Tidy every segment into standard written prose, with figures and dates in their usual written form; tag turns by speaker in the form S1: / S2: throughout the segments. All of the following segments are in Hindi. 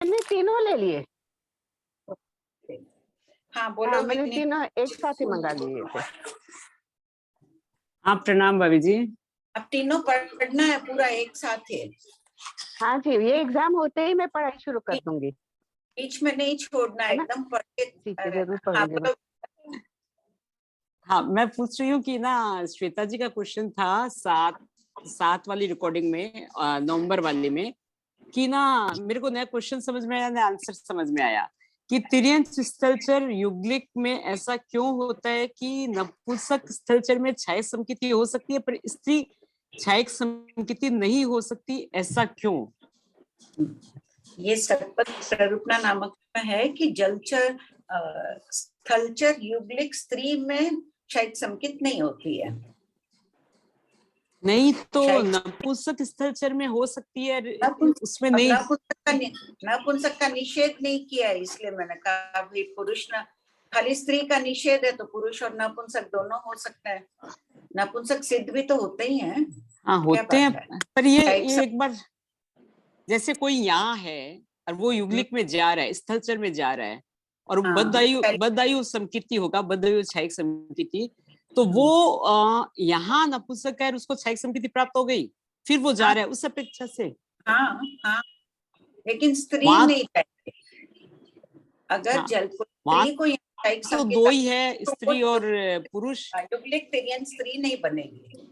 S1: मैंने तीनों ले लिए।
S2: हाँ बोलो।
S1: हाँ, मैंने तीनों एक साथ ही मंगा लिए थे।
S3: हाँ प्रणाम भाभी जी।
S2: अब तीनों पढ़ना है पूरा एक साथ है।
S1: हाँ जी, ये एग्जाम होते ही मैं पढ़ाई शुरू कर दूंगी।
S2: बीच में नहीं छोड़ना, एकदम पढ़ के।
S1: ठीक है, जरूर
S2: हाँ,
S1: पढ़ूंगी।
S3: हाँ मैं पूछ रही हूँ कि ना श्वेता जी का क्वेश्चन था सात वाली रिकॉर्डिंग में, नवंबर वाली में, कि ना मेरे को नया क्वेश्चन समझ में आया, नया आंसर समझ में आया कि तिर्यंत स्थलचर युग्लिक में ऐसा क्यों होता है कि नपुंसक स्थलचर में छायक समकिति हो सकती है पर स्त्री छायक समकिति नहीं हो सकती, ऐसा क्यों?
S2: ये सतपथ प्ररूपणा नामक में है कि जलचर स्थलचर युग्लिक स्त्री में छायक समकित नहीं होती है।
S3: नहीं तो नपुंसक स्थलचर में हो सकती है, उसमें नहीं।
S2: नपुंसक का निषेध नहीं किया है, इसलिए मैंने कहा भी पुरुष न, खाली स्त्री का निषेध है तो पुरुष और नपुंसक दोनों हो सकता है। नपुंसक सिद्ध भी तो होते ही हैं।
S3: हाँ होते हैं, पर ये एक बार जैसे कोई यहाँ है और वो युग्लिक में जा रहा है, स्थलचर में जा रहा है, और बदायु समकीर्ति होगा, बदायु छायक समकीर्ति, तो वो यहाँ नपुंसक है, उसको छायक समकीर्ति प्राप्त हो गई, फिर वो जा रहा है उस अपेक्षा से।
S2: हाँ हाँ, लेकिन स्त्री नहीं है। अगर स्त्री को
S3: तो दो ही है, स्त्री और पुरुष।
S2: युग्लिक तिर्यंत स्त्री नहीं बनेगी।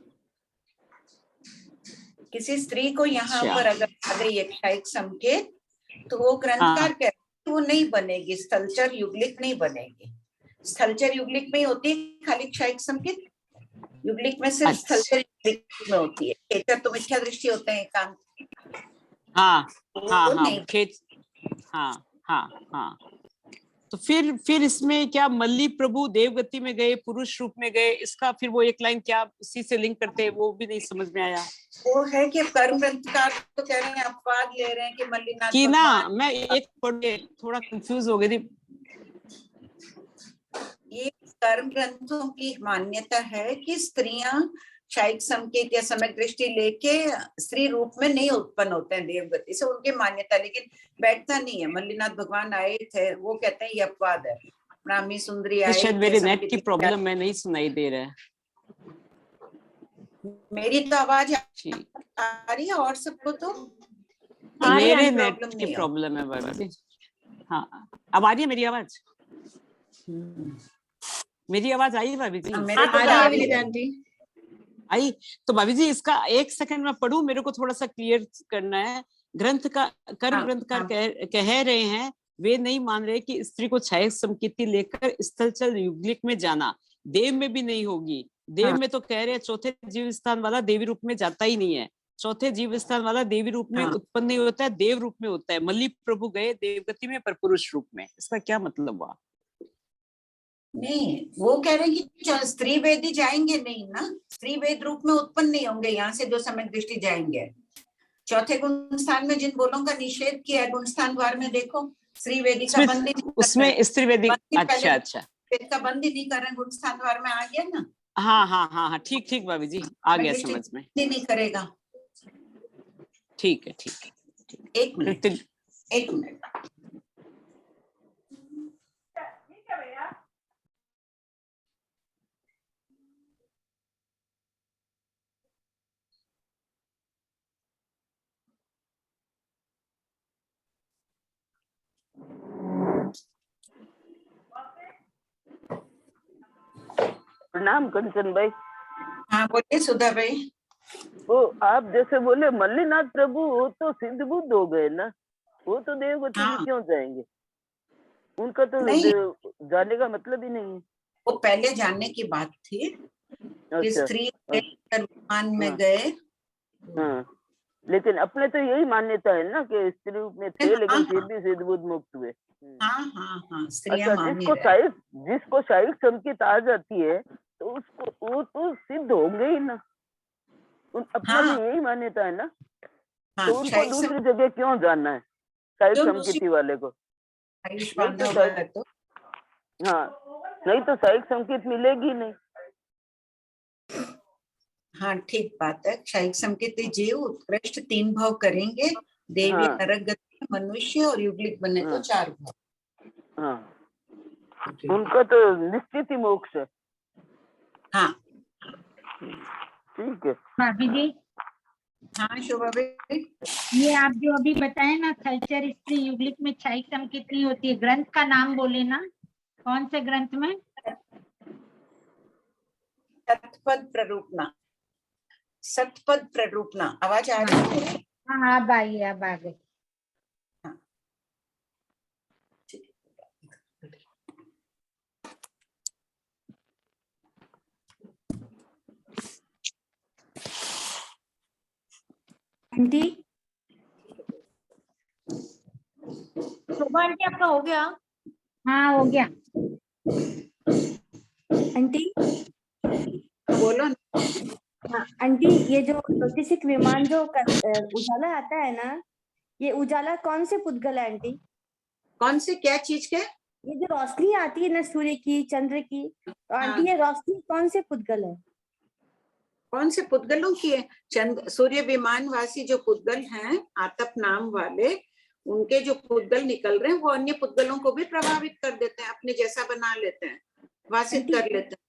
S2: किसी स्त्री को यहाँ पर अगर आ गई एक छायक संकेत, तो वो ग्रंथकार कहते हैं वो नहीं बनेगी, स्थलचर युग्लिक नहीं बनेगी। स्थलचर युग्लिक में होती है खाली क्षायक संकेत, युग्लिक में सिर्फ स्थलचर युग्लिक में होती है। खेचर तो मिथ्या दृष्टि होते हैं एकांत।
S3: हाँ हाँ। तो फिर इसमें क्या मल्ली प्रभु देवगति में गए, पुरुष रूप में गए, इसका फिर वो एक लाइन क्या उसी से लिंक करते हैं, वो भी नहीं समझ में आया। वो
S2: है कि कर्म ग्रंथकार तो कह रहे हैं, अपवाद ले रहे हैं कि मल्लीनाथ
S3: कि ना मैं एक पढ़ के थोड़ा कंफ्यूज हो गई थी।
S2: ये कर्म ग्रंथों की मान्यता है कि स्त्रियां क्षायक संकेत या सम्यक दृष्टि लेके स्त्री रूप में नहीं उत्पन्न होते हैं देवगति से, उनकी मान्यता, लेकिन बैठता नहीं है। मल्लीनाथ भगवान आए थे, वो कहते हैं ये अपवाद है। ब्राह्मी सुंदरी आए,
S3: शायद मेरे नेट की प्रॉब्लम में नहीं सुनाई दे रहा है।
S2: मेरी तो आवाज आ रही है और सबको तो
S3: मेरे नेट की प्रॉब्लम है भाभी। हाँ अब आ रही है मेरी आवाज? मेरी आवाज आई भाभी जी? आई तो भाभी जी इसका एक सेकंड में पढ़ूं, मेरे को थोड़ा सा क्लियर करना है। ग्रंथकार कह रहे हैं वे नहीं मान रहे कि स्त्री को छायक समकीर्ति लेकर स्थलचर युग्लिक में जाना देव में भी नहीं होगी। देव में तो कह रहे हैं चौथे जीव स्थान वाला देवी रूप में जाता ही नहीं है, चौथे जीव स्थान वाला देवी रूप में उत्पन्न नहीं होता है, देव रूप में होता है। मल्ली प्रभु गए देवगति में पर पुरुष रूप में, इसका क्या मतलब हुआ?
S2: नहीं, वो कह रहे हैं कि स्त्री वेदी जाएंगे नहीं ना, स्त्री वेद रूप में उत्पन्न नहीं होंगे यहाँ से जो सम्यक दृष्टि जाएंगे। चौथे गुण स्थान में जिन बोलों का निषेध किया है, गुण स्थान द्वार में देखो, स्त्री वेदी का बंद ही
S3: उसमें स्त्री वेदी अच्छा
S2: वेद का बंद ही नहीं कर रहे, गुण स्थान द्वार में आ गया ना।
S3: हाँ ठीक भाभी जी, आ गया समझ में।
S2: नहीं करेगा।
S3: ठीक है।
S2: एक मिनट
S4: प्रणाम कंचन भाई।
S2: हाँ बोलिए सुधा भाई।
S4: वो आप जैसे बोले मल्लीनाथ प्रभु वो तो सिद्ध बुद्ध हो गए ना, वो तो देवगति में क्यों जाएंगे? उनका तो जाने का मतलब ही नहीं है।
S2: वो पहले जानने की बात थी कि स्त्री विमान में गए।
S4: हाँ, लेकिन अपने तो यही मान्यता है ना कि स्त्री रूप में थे लेकिन फिर भी सिद्ध बुद्ध मुक्त हुए। अच्छा, जिसको शारीरिक संकेत आ जाती है तो उसको वो तो सिद्ध होंगे ही ना, अपना भी यही मान्यता है ना। तो उनको दूसरी जगह क्यों जाना है शारीरिक संकेती वाले को? नहीं तो शारीरिक संकेत मिलेगी नहीं।
S2: हाँ ठीक बात है। क्षायिक संकेत जीव उत्कृष्ट 3 भाव करेंगे, देवी नरक गति मनुष्य और युग्लिक बने तो 4 हुआ।
S4: हाँ, उनका तो निश्चित ही मोक्ष है।
S2: हाँ
S4: ठीक है
S5: भाभी जी,
S2: हाँ शोभा भाई,
S5: ये आप जो अभी बताए ना थलचर स्त्री युग्लिक में क्षायिक सम कितनी होती है, ग्रंथ का नाम बोले ना, कौन से ग्रंथ में?
S2: सतपद प्ररूपना, सतपद प्ररूपना। आवाज आ रही है?
S5: हाँ अब आई, अब आ गई।
S6: आंटी,
S5: शोभा आंटी आपका हो गया? हाँ हो गया।
S6: आंटी,
S2: बोलो ना।
S6: हाँ आंटी, ये जो ज्योतिषिक विमान जो उजाला आता है ना, ये उजाला कौन से पुद्गल है आंटी?
S2: कौन से, क्या चीज के?
S6: ये जो रोशनी आती है ना सूर्य की, चंद्र की, तो आंटी ये रोशनी कौन से पुद्गल है?
S2: कौन से पुद्गलों की है? चंद्र सूर्य विमानवासी जो पुद्गल हैं आतप नाम वाले, उनके जो पुद्गल निकल रहे हैं वो अन्य पुद्गलों को भी प्रभावित कर देते हैं, अपने जैसा बना लेते हैं, वासित कर लेते हैं।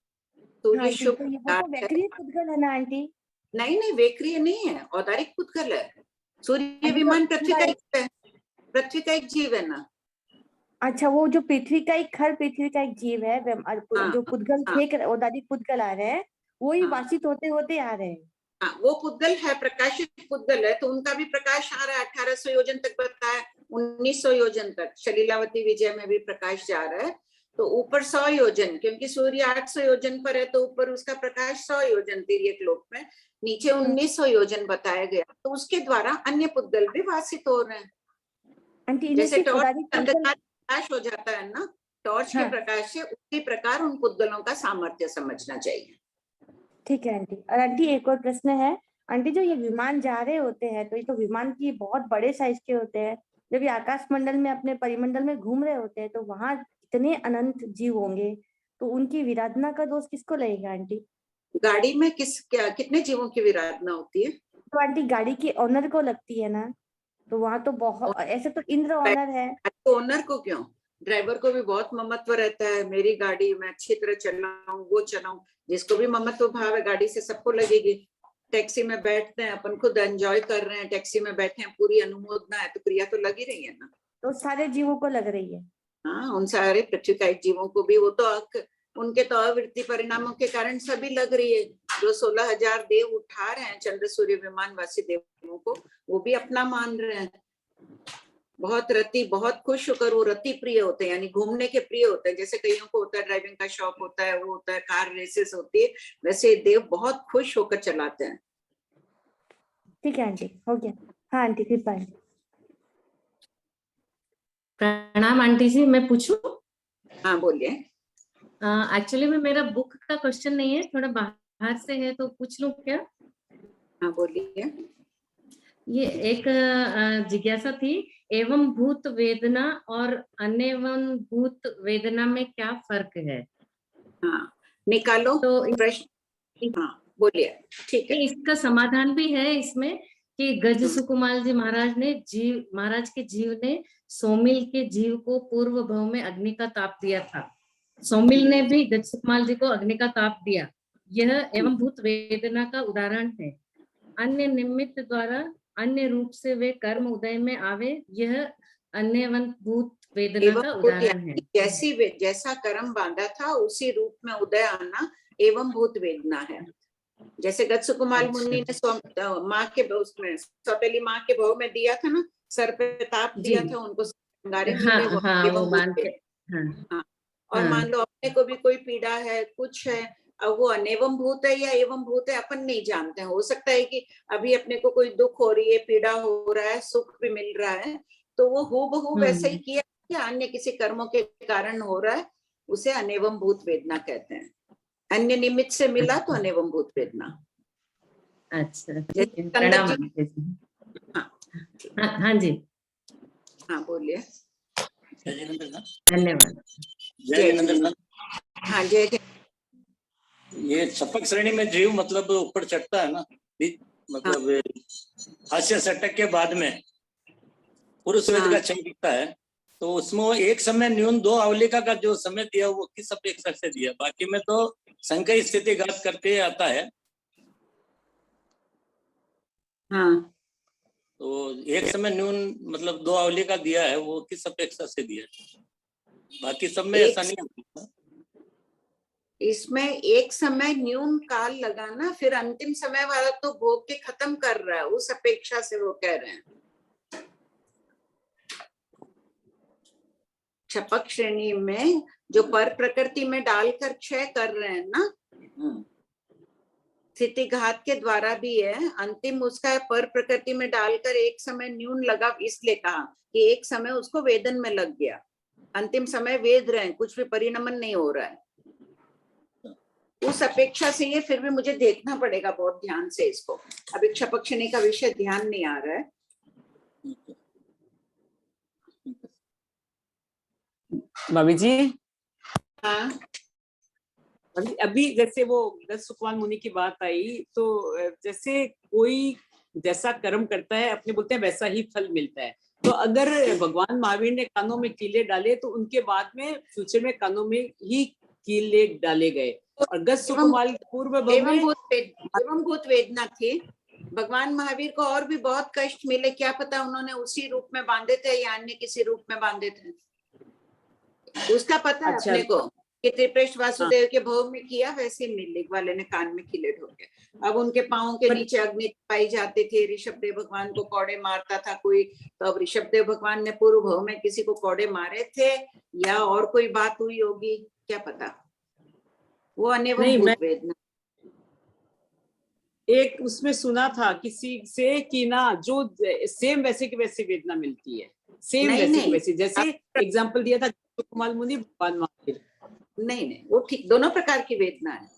S2: सूर्य शुभ
S6: वैक्रिय पुद्गल है ना आंटी?
S2: नहीं नहीं, वेक्रिय नहीं है, औदारिक पुद्गल है। सूर्य विमान पृथ्वी का एक है, पृथ्वी का एक जीव है ना।
S6: अच्छा, वो जो पृथ्वी का एक पृथ्वी का एक जीव है, जो पुद्गल थे औदारिक पुद्गल आ रहे हैं, वही वासित होते होते आ रहे हैं।
S2: हाँ, वो पुद्गल है, प्रकाशित पुद्गल है, तो उनका भी प्रकाश आ रहा है। 1800 योजन तक बताया, 1900 योजन तक शलीलावती विजय में भी प्रकाश जा रहा है। तो ऊपर 100 योजन, क्योंकि सूर्य 800 योजन पर है, तो ऊपर उसका प्रकाश 100 योजन तिर्यक लोक में, नीचे 1900 योजन बताया गया। तो उसके द्वारा अन्य पुद्गल भी वासित हो रहे हैं। जैसे टॉर्च अंधकार प्रकाश हो जाता है ना, टॉर्च के प्रकाश से, उसी प्रकार उन पुद्गलों का सामर्थ्य समझना चाहिए।
S6: ठीक है आंटी। और आंटी एक और प्रश्न है आंटी, जो ये विमान जा रहे होते हैं, तो ये तो विमान की बहुत बड़े साइज के होते हैं, जब ये आकाश मंडल में अपने परिमंडल में घूम रहे होते हैं, तो वहां इतने अनंत जीव होंगे, तो उनकी विराधना का दोष किसको लगेगा आंटी?
S2: गाड़ी में कितने जीवों की विराधना होती है?
S6: तो आंटी गाड़ी के ओनर को लगती है ना, तो वहां तो बहुत, ऐसे तो इंद्र ओनर है।
S2: तो ओनर को क्यों, ड्राइवर को भी बहुत ममत्व रहता है, मेरी गाड़ी मैं अच्छी तरह चलाऊं, वो चलाऊं। जिसको भी ममत्व भाव है गाड़ी से, सबको लगेगी। टैक्सी में बैठते हैं, अपन खुद एंजॉय कर रहे हैं, टैक्सी में बैठे हैं, पूरी अनुमोदना है, तो क्रिया तो लगी रही है ना।
S6: तो सारे जीवों को लग रही है।
S2: हाँ, उन सारे पृथ्वी का जीवों को भी, वो तो उनके तो अवृत्ति परिणामों के कारण सभी लग रही है। जो 16,000 देव उठा रहे हैं चंद्र सूर्य विमानवासी देवों को, वो भी अपना मान रहे हैं। बहुत रति, बहुत खुश होकर वो रति प्रिय होते हैं, यानी घूमने के प्रिय होते हैं। जैसे कईयों को होता है ड्राइविंग का शौक होता है, वो होता है कार रेसेस होती है, वैसे देव बहुत खुश होकर चलाते हैं।
S6: ठीक है आंटी, हो गया। हाँ आंटी, कृपा है।
S7: प्रणाम आंटी जी, मैं पूछूं?
S2: हाँ बोलिए।
S7: एक्चुअली में मेरा बुक का क्वेश्चन नहीं है, थोड़ा बाहर से है, तो पूछ लूं क्या?
S2: हाँ बोलिए।
S7: ये एक जिज्ञासा थी, एवं भूत वेदना और अनेवं भूत वेदना में क्या फर्क है?
S2: हाँ निकालो तो प्रश्न। हाँ बोलिए। ठीक है,
S7: इसका समाधान भी है इसमें कि गज सुकुमार जी महाराज के जीव ने सौमिल के जीव को पूर्व भव में अग्नि का ताप दिया था। सौमिल ने भी गज सुकुमार जी को अग्नि का ताप दिया। यह एवं भूत वेदना का उदाहरण है। अन्य निमित्त द्वारा अन्य रूप से वे कर्म उदय में आवे, यह अन्य भूत वेदना का उदाहरण है।
S2: जैसा कर्म बांधा था उसी रूप में उदय आना एवं भूत वेदना है। जैसे गत्सु कुमार मुनि ने माँ के उसमें सौतेली माँ के भव में दिया था ना, सर पे ताप दिया था उनको, और मान लो अपने को भी कोई पीड़ा है, कुछ है, अब वो अनेवम भूत है या एवं भूत है अपन नहीं जानते हैं। हो सकता है कि अभी अपने को कोई दुख हो रही है, पीड़ा हो रहा है, सुख भी मिल रहा है, तो वो हूबहू वैसे ही किया या अन्य किसी कर्मों के कारण हो रहा है, उसे अनेवम भूत वेदना कहते हैं। अन्य निमित्त से मिला तो अनेवम भूत वेदना।
S7: अच्छा,
S2: हाँ
S7: जी,
S2: हाँ बोलिए।
S7: धन्यवाद।
S2: जय। हाँ जय।
S8: ये सपक श्रेणी में जीव मतलब ऊपर चढ़ता है ना, मतलब हास्य सटक के बाद में पुरुष वेद का क्षय दिखता है, तो उसमें एक समय न्यून 2 अवलिका का जो समय दिया वो किस अपेक्षा से दिया? बाकी में तो संकय स्थिति घात करके आता है।
S2: हाँ,
S8: तो एक समय न्यून मतलब 2 अवलिका दिया है, वो किस अपेक्षा से दिया? बाकी सब में ऐसा नहीं होता।
S2: इसमें एक समय न्यून काल लगाना, फिर अंतिम समय वाला तो भोग के खत्म कर रहा है, उस अपेक्षा से वो कह रहे हैं। छपक श्रेणी में जो पर प्रकृति में डालकर क्षय कर रहे हैं ना, स्थिति घात के द्वारा भी है, अंतिम उसका पर प्रकृति में डालकर एक समय न्यून लगा, इसलिए कहा कि एक समय उसको वेदन में लग गया, अंतिम समय वेद रहे हैं, कुछ भी परिणमन नहीं हो रहा है। उस अपेक्षा से ये फिर भी मुझे देखना पड़ेगा बहुत ध्यान से इसको, अभी छपक श्रेणी का विषय ध्यान नहीं आ रहा है।
S3: भाभी जी,
S2: हाँ,
S3: अभी जैसे वो गज सुकमाल मुनि की बात आई, तो जैसे कोई जैसा कर्म करता है अपने बोलते हैं वैसा ही फल मिलता है। तो अगर भगवान महावीर ने कानों में कीले डाले तो उनके बाद में फ्यूचर में कानों में ही कीले डाले गए, और गज सुकमाल पूर्व
S2: एवं भूत वेदना थी। भगवान महावीर को और भी बहुत कष्ट मिले, क्या पता उन्होंने उसी रूप में बांधे थे या अन्य किसी रूप में बांधे थे, उसका पता है अपने को कि त्रिप्रेष्ठ वासुदेव के भोग में किया, वैसे मिल्लिक वाले ने कान में कीले ठोके। अब उनके पांवों के नीचे अग्नि पाई जाती थी, ऋषभदेव भगवान को कौड़े मारता था कोई, तो अब ऋषभदेव भगवान ने पूर्व भोग में किसी को कौड़े मारे थे या और कोई बात हुई होगी, क्या पता। वो अनेवम भूत वेदना
S3: एक उसमें सुना था किसी से कि ना, जो सेम वैसे की वैसी वेदना मिलती है, सेम वैसे की वैसी, जैसे एग्जांपल दिया था सुकमाल मुनि भगवान महावीर।
S2: नहीं, वो ठीक, दोनों प्रकार की वेदना है।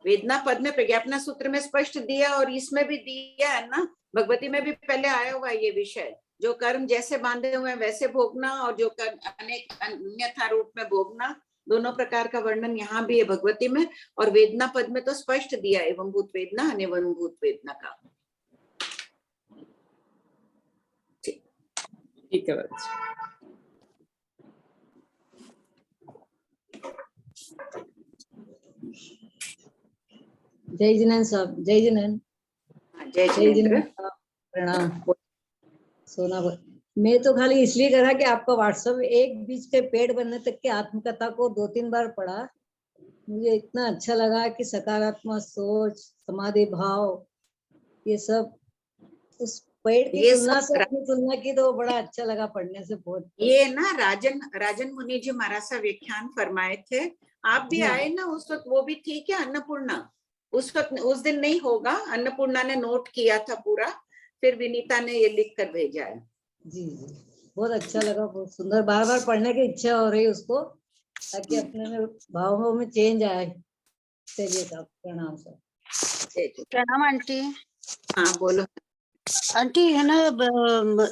S2: वेदना पद में प्रज्ञापना सूत्र में स्पष्ट दिया और इसमें भी दिया है ना, भगवती में भी पहले आया हुआ है ये विषय, जो कर्म जैसे बांधे हुए हैं वैसे भोगना और जो कर्म अनेक अन्यथा रूप में भोगना, दोनों प्रकार का वर्णन यहाँ भी है भगवती में। और वेदना पद में तो स्पष्ट दिया एवं भूत वेदना अनेवं भूत वेदना का।
S3: ठीक है।
S9: जय जिनेन्द्र साहब, जय जिनेन्द्र।
S2: जय जिनेन्द्र,
S9: प्रणाम। सोना, मैं तो खाली इसलिए करा कि आपका व्हाट्सएप एक बीच के पेड़ बनने तक के आत्मकथा को 2-3 बार पढ़ा, मुझे इतना अच्छा लगा कि सकारात्मक सोच, समाधि भाव, ये सब उस पेड़ की तुलना से अपनी तुलना की, तो बड़ा अच्छा लगा पढ़ने से बहुत।
S2: ये ना राजन मुनि जी महाराज व्याख्यान फरमाए थे, आप भी आए ना उस वक्त, वो भी थी क्या अन्नपूर्णा? उस वक्त, उस दिन नहीं होगा, अन्नपूर्णा ने नोट किया था पूरा, फिर विनीता ने ये लिख कर भेजा है।
S9: जी, बहुत अच्छा लगा, बहुत सुंदर, बार बार पढ़ने की इच्छा हो रही उसको, ताकि अपने में भावों में चेंज आए। चलिए साहब, प्रणाम सर।
S1: प्रणाम आंटी।
S2: हाँ बोलो
S1: आंटी। है ना,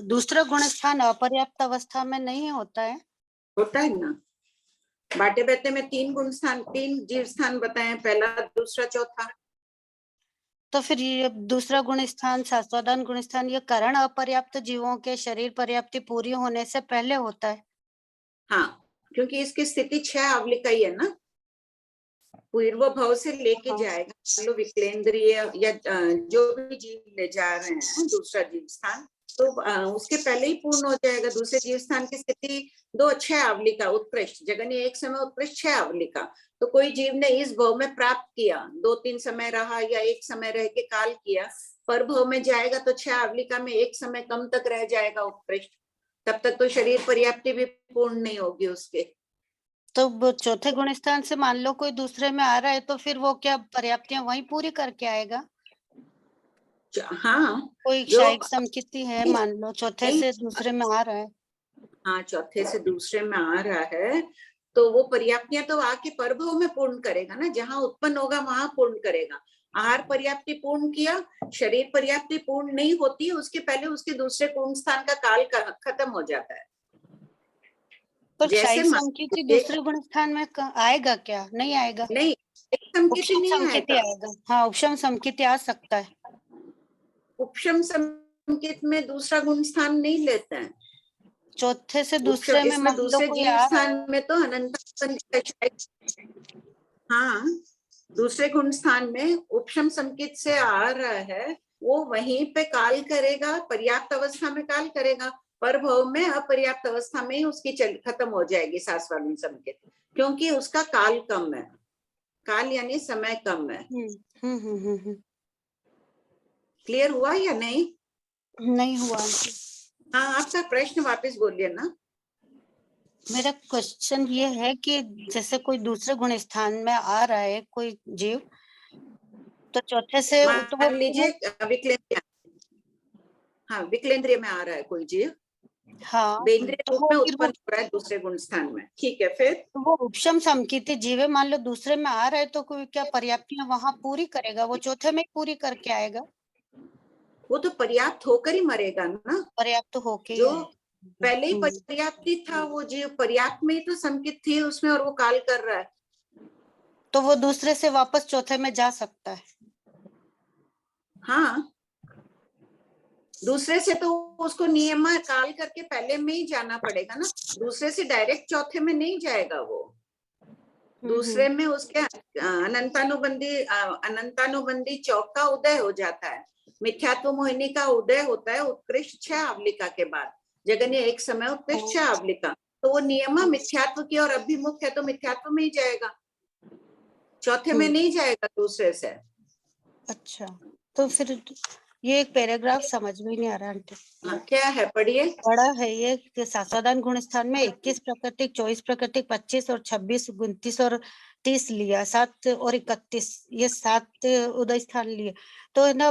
S1: दूसरा गुण स्थान अपर्याप्त अवस्था में नहीं होता है?
S2: होता है ना, बाटे बेटे में 3 गुण स्थान, 3 जीव स्थान बताए, पहला, दूसरा, चौथा।
S1: तो फिर ये दूसरा गुण स्थान, शाश्वतान गुण स्थान, ये कारण अपर्याप्त जीवों के शरीर पर्याप्ति पूरी होने से पहले होता है?
S2: हाँ, क्योंकि इसकी स्थिति 6 अवलिका ही है ना, पूर्व भाव से लेके जाएगा, लो विकलेंद्रिय या जो भी जीव ले जा रहे हैं दूसरा जीव स्थान, तो उसके पहले ही पूर्ण हो जाएगा। दूसरे जीव स्थान की स्थिति 2-6 अवलिका उत्कृष्ट, जगन्य एक समय उत्कृष्ट 6 अवलिका। तो कोई जीव ने इस भाव में प्राप्त किया, 2-3 समय रहा या एक समय रह के काल किया, पर भाव में जाएगा तो 6 अवलिका में एक समय कम तक रह जाएगा उत्कृष्ट, तब तक तो शरीर पर्याप्ति भी पूर्ण नहीं होगी उसके।
S1: तो चौथे गुण स्थान से मान लो कोई दूसरे में आ रहा है, तो फिर वो क्या पर्याप्तियां वहीं पूरी करके आएगा?
S2: हाँ,
S1: कोई क्षयिक समकिति है, मान लो चौथे से दूसरे में आ रहा है।
S2: हाँ, चौथे से दूसरे में आ रहा है, तो वो पर्याप्तियां तो आके परभव में पूर्ण करेगा ना, जहां उत्पन्न होगा वहां पूर्ण करेगा। आहार पर्याप्ति पूर्ण किया, शरीर पर्याप्ति पूर्ण नहीं होती है, उसके पहले उसके दूसरे गुण स्थान का काल खत्म हो जाता है।
S1: पर क्षयिक समकिति दूसरे गुण स्थान में आएगा क्या? नहीं आएगा।
S2: नहीं,
S1: समकिति आएगा। हाँ, उपशम समकिति आ सकता है।
S2: उपशम संकेत में दूसरा गुण स्थान नहीं लेते हैं,
S1: चौथे से दूसरे में
S2: इसमें
S1: मान लो
S2: दूसरे
S1: कोई
S2: जीव
S1: आ रहा
S2: स्थान
S1: है,
S2: में तो हाँ, दूसरे गुण स्थान में उपशम संकेत से आ रहा है, वो वहीं पे काल करेगा, पर्याप्त अवस्था में काल करेगा, पर भव में अपर्याप्त अवस्था में ही उसकी खत्म हो जाएगी सास्वादन संकेत, क्योंकि उसका काल कम है। काल यानी समय कम है। क्लियर हुआ या नहीं?
S1: नहीं हुआ।
S2: हाँ, आपका प्रश्न वापस बोलिए ना।
S1: मेरा क्वेश्चन ये है कि जैसे कोई दूसरे गुण स्थान में आ रहा है कोई जीव, तो चौथे से तो
S2: मान लीजिए विकलेंद्रिय, हाँ विकलेंद्रिय में आ रहा है कोई जीव,
S1: हाँ,
S2: बेंद्रिय
S1: तो
S2: रूप
S1: वो
S2: में
S1: फिर
S2: उत्पन्न हो रहा है दूसरे गुण स्थान में, ठीक है, फिर
S1: तो वो उपशम समकीर्ति जीव है, मान लो दूसरे में आ रहा है, तो कोई क्या पर्याप्तियां वहां पूरी करेगा, वो चौथे में ही पूरी करके आएगा?
S2: वो तो पर्याप्त होकर ही मरेगा ना,
S1: पर्याप्त होके
S2: जो पहले ही पर्याप्ति था, वो जीव पर्याप्त में ही तो संकित थी उसमें, और वो काल कर रहा है,
S1: तो वो दूसरे से वापस चौथे में जा सकता है।
S2: हाँ, दूसरे से तो उसको नियम काल करके पहले में ही जाना पड़ेगा ना, दूसरे से डायरेक्ट चौथे में नहीं जाएगा वो। दूसरे में उसके अनंतानुबंधी चौक का उदय हो जाता है, मिथ्यात्व मोहिनी का उदय होता है उत्कृष्ट 6 आवलिका के बाद, जगन्य एक समय उत्कृष्ट 6 आवलिका, तो वो नियम मिथ्यात्व की और अभिमुख है, तो मिथ्यात्व में ही जाएगा, चौथे में नहीं जाएगा दूसरे से।
S1: अच्छा, तो फिर ये एक पैराग्राफ समझ में नहीं आ रहा आंटी।
S2: क्या है, पढ़िए।
S1: बड़ा है ये कि सास्वादान गुण स्थान में 21 प्राकृतिक, 24 प्राकृतिक, 25 और 26, 29 और 30 लिया, 7 और 31, ये 7 उदय स्थान लिए, तो है ना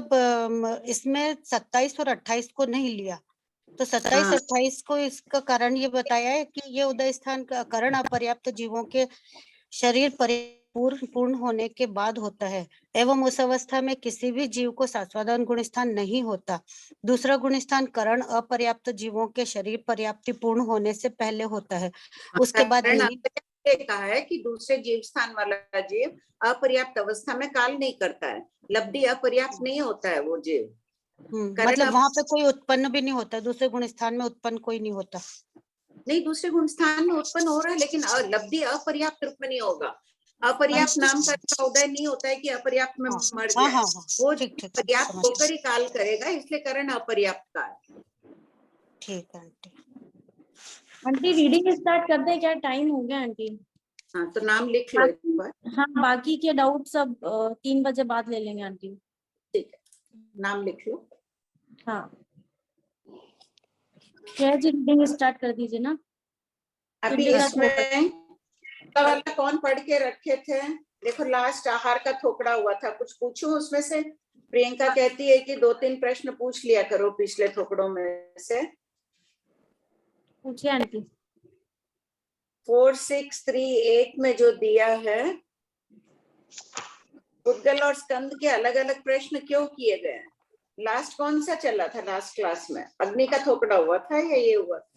S1: इसमें 27 और 28 को नहीं लिया, तो 27 28 को इसका कारण ये बताया है कि ये उदय स्थान का कारण अपर्याप्त जीवों के शरीर पूर्ण होने के बाद होता है, एवं उस अवस्था में किसी भी जीव को सास्वादन गुण स्थान नहीं होता। दूसरा गुण स्थान करण अपर्याप्त जीवों के शरीर पर्याप्ति पूर्ण होने से पहले होता है, उसके बाद
S2: कहा है कि दूसरे जीव स्थान वाला जीव अपर्याप्त अवस्था में काल नहीं करता है, लब्धि अपर्याप्त नहीं होता है वो जीव,
S1: मतलब वहां पे कोई उत्पन्न भी नहीं होता, दूसरे गुण स्थान में उत्पन्न कोई नहीं होता।
S2: नहीं, दूसरे गुण स्थान में उत्पन्न हो रहा है, लेकिन लब्धि अपर्याप्त रूप में नहीं होगा, अपर्याप्त नाम का उदय नहीं होता है कि अपर्याप्त में मर जाए, वो पर्याप्त होकर ही काल करेगा, इसलिए कारण अपर्याप्त काल।
S1: ठीक है आंटी।
S6: आंटी रीडिंग स्टार्ट कर दे क्या? टाइम हो गया आंटी।
S2: हाँ, तो नाम लिख लो एक बार।
S6: हाँ, बाकी के डाउट सब 3 बजे बाद ले लेंगे आंटी।
S2: ठीक है, नाम लिख लो।
S6: हाँ, रीडिंग स्टार्ट कर दीजिए ना।
S2: अभी इसमें वाला कौन पढ़ के रखे थे? देखो, लास्ट आहार का थोपड़ा हुआ था, कुछ पूछूं उसमें से? प्रियंका कहती है कि 2-3 प्रश्न पूछ लिया करो पिछले थोपड़ों में से।
S6: पूछिए आंटी।
S2: 4638 में जो दिया है, उद्गल और स्कंद के अलग अलग प्रश्न क्यों किए गए? लास्ट कौन सा चला था? लास्ट क्लास में अग्नि का थोपड़ा हुआ था या ये हुआ था?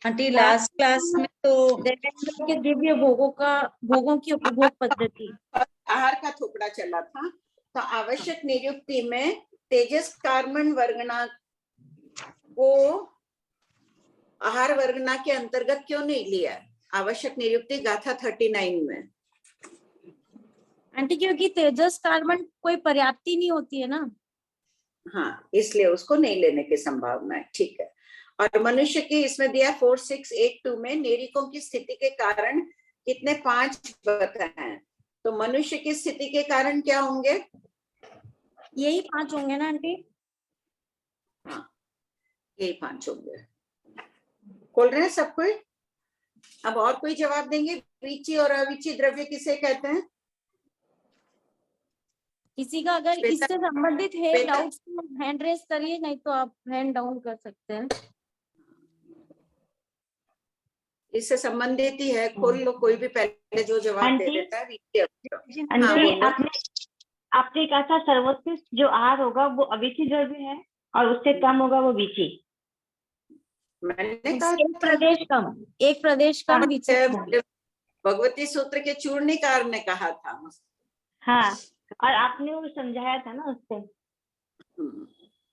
S10: आंटी लास्ट क्लास में तो
S6: देवेंद्र के दिव्य भोगों की उपभोग पद्धति,
S2: आहार का थोपड़ा चला था। तो आवश्यक नियुक्ति में तेजस कार्बन वर्गना को आहार वर्गना के अंतर्गत क्यों नहीं लिया? आवश्यक नियुक्ति गाथा 39 में।
S6: आंटी क्योंकि तेजस कार्बन कोई पर्याप्ति नहीं होती है ना।
S2: हाँ, इसलिए उसको नहीं लेने की संभावना है, ठीक है। और मनुष्य की इसमें दिया 4682 में निरीकों की स्थिति के कारण कितने? 5 बताए हैं। तो मनुष्य की स्थिति के कारण क्या होंगे?
S6: यही 5 होंगे ना आंटी?
S2: हाँ, यही 5 होंगे। खोल रहे हैं सब कोई? अब और कोई जवाब देंगे? विची और अविची द्रव्य किसे कहते हैं?
S6: किसी का अगर इससे संबंधित है डाउट तो हैंड रेस करिए, नहीं तो आप हैंड डाउन कर सकते हैं।
S2: इससे संबंधित ही है, खोल लो कोई भी पहले जो जवाब दे देता है।
S11: आपने कहा था सर्वोत्कृष्ट जो आहार होगा वो अविची द्रव्य है और उससे कम होगा वो विची।
S2: मैंने कहा
S6: एक प्रदेश कम विची।
S2: भगवती सूत्र के चूर्णिकार ने कहा था।
S11: हाँ, और आपने वो समझाया था ना उससे।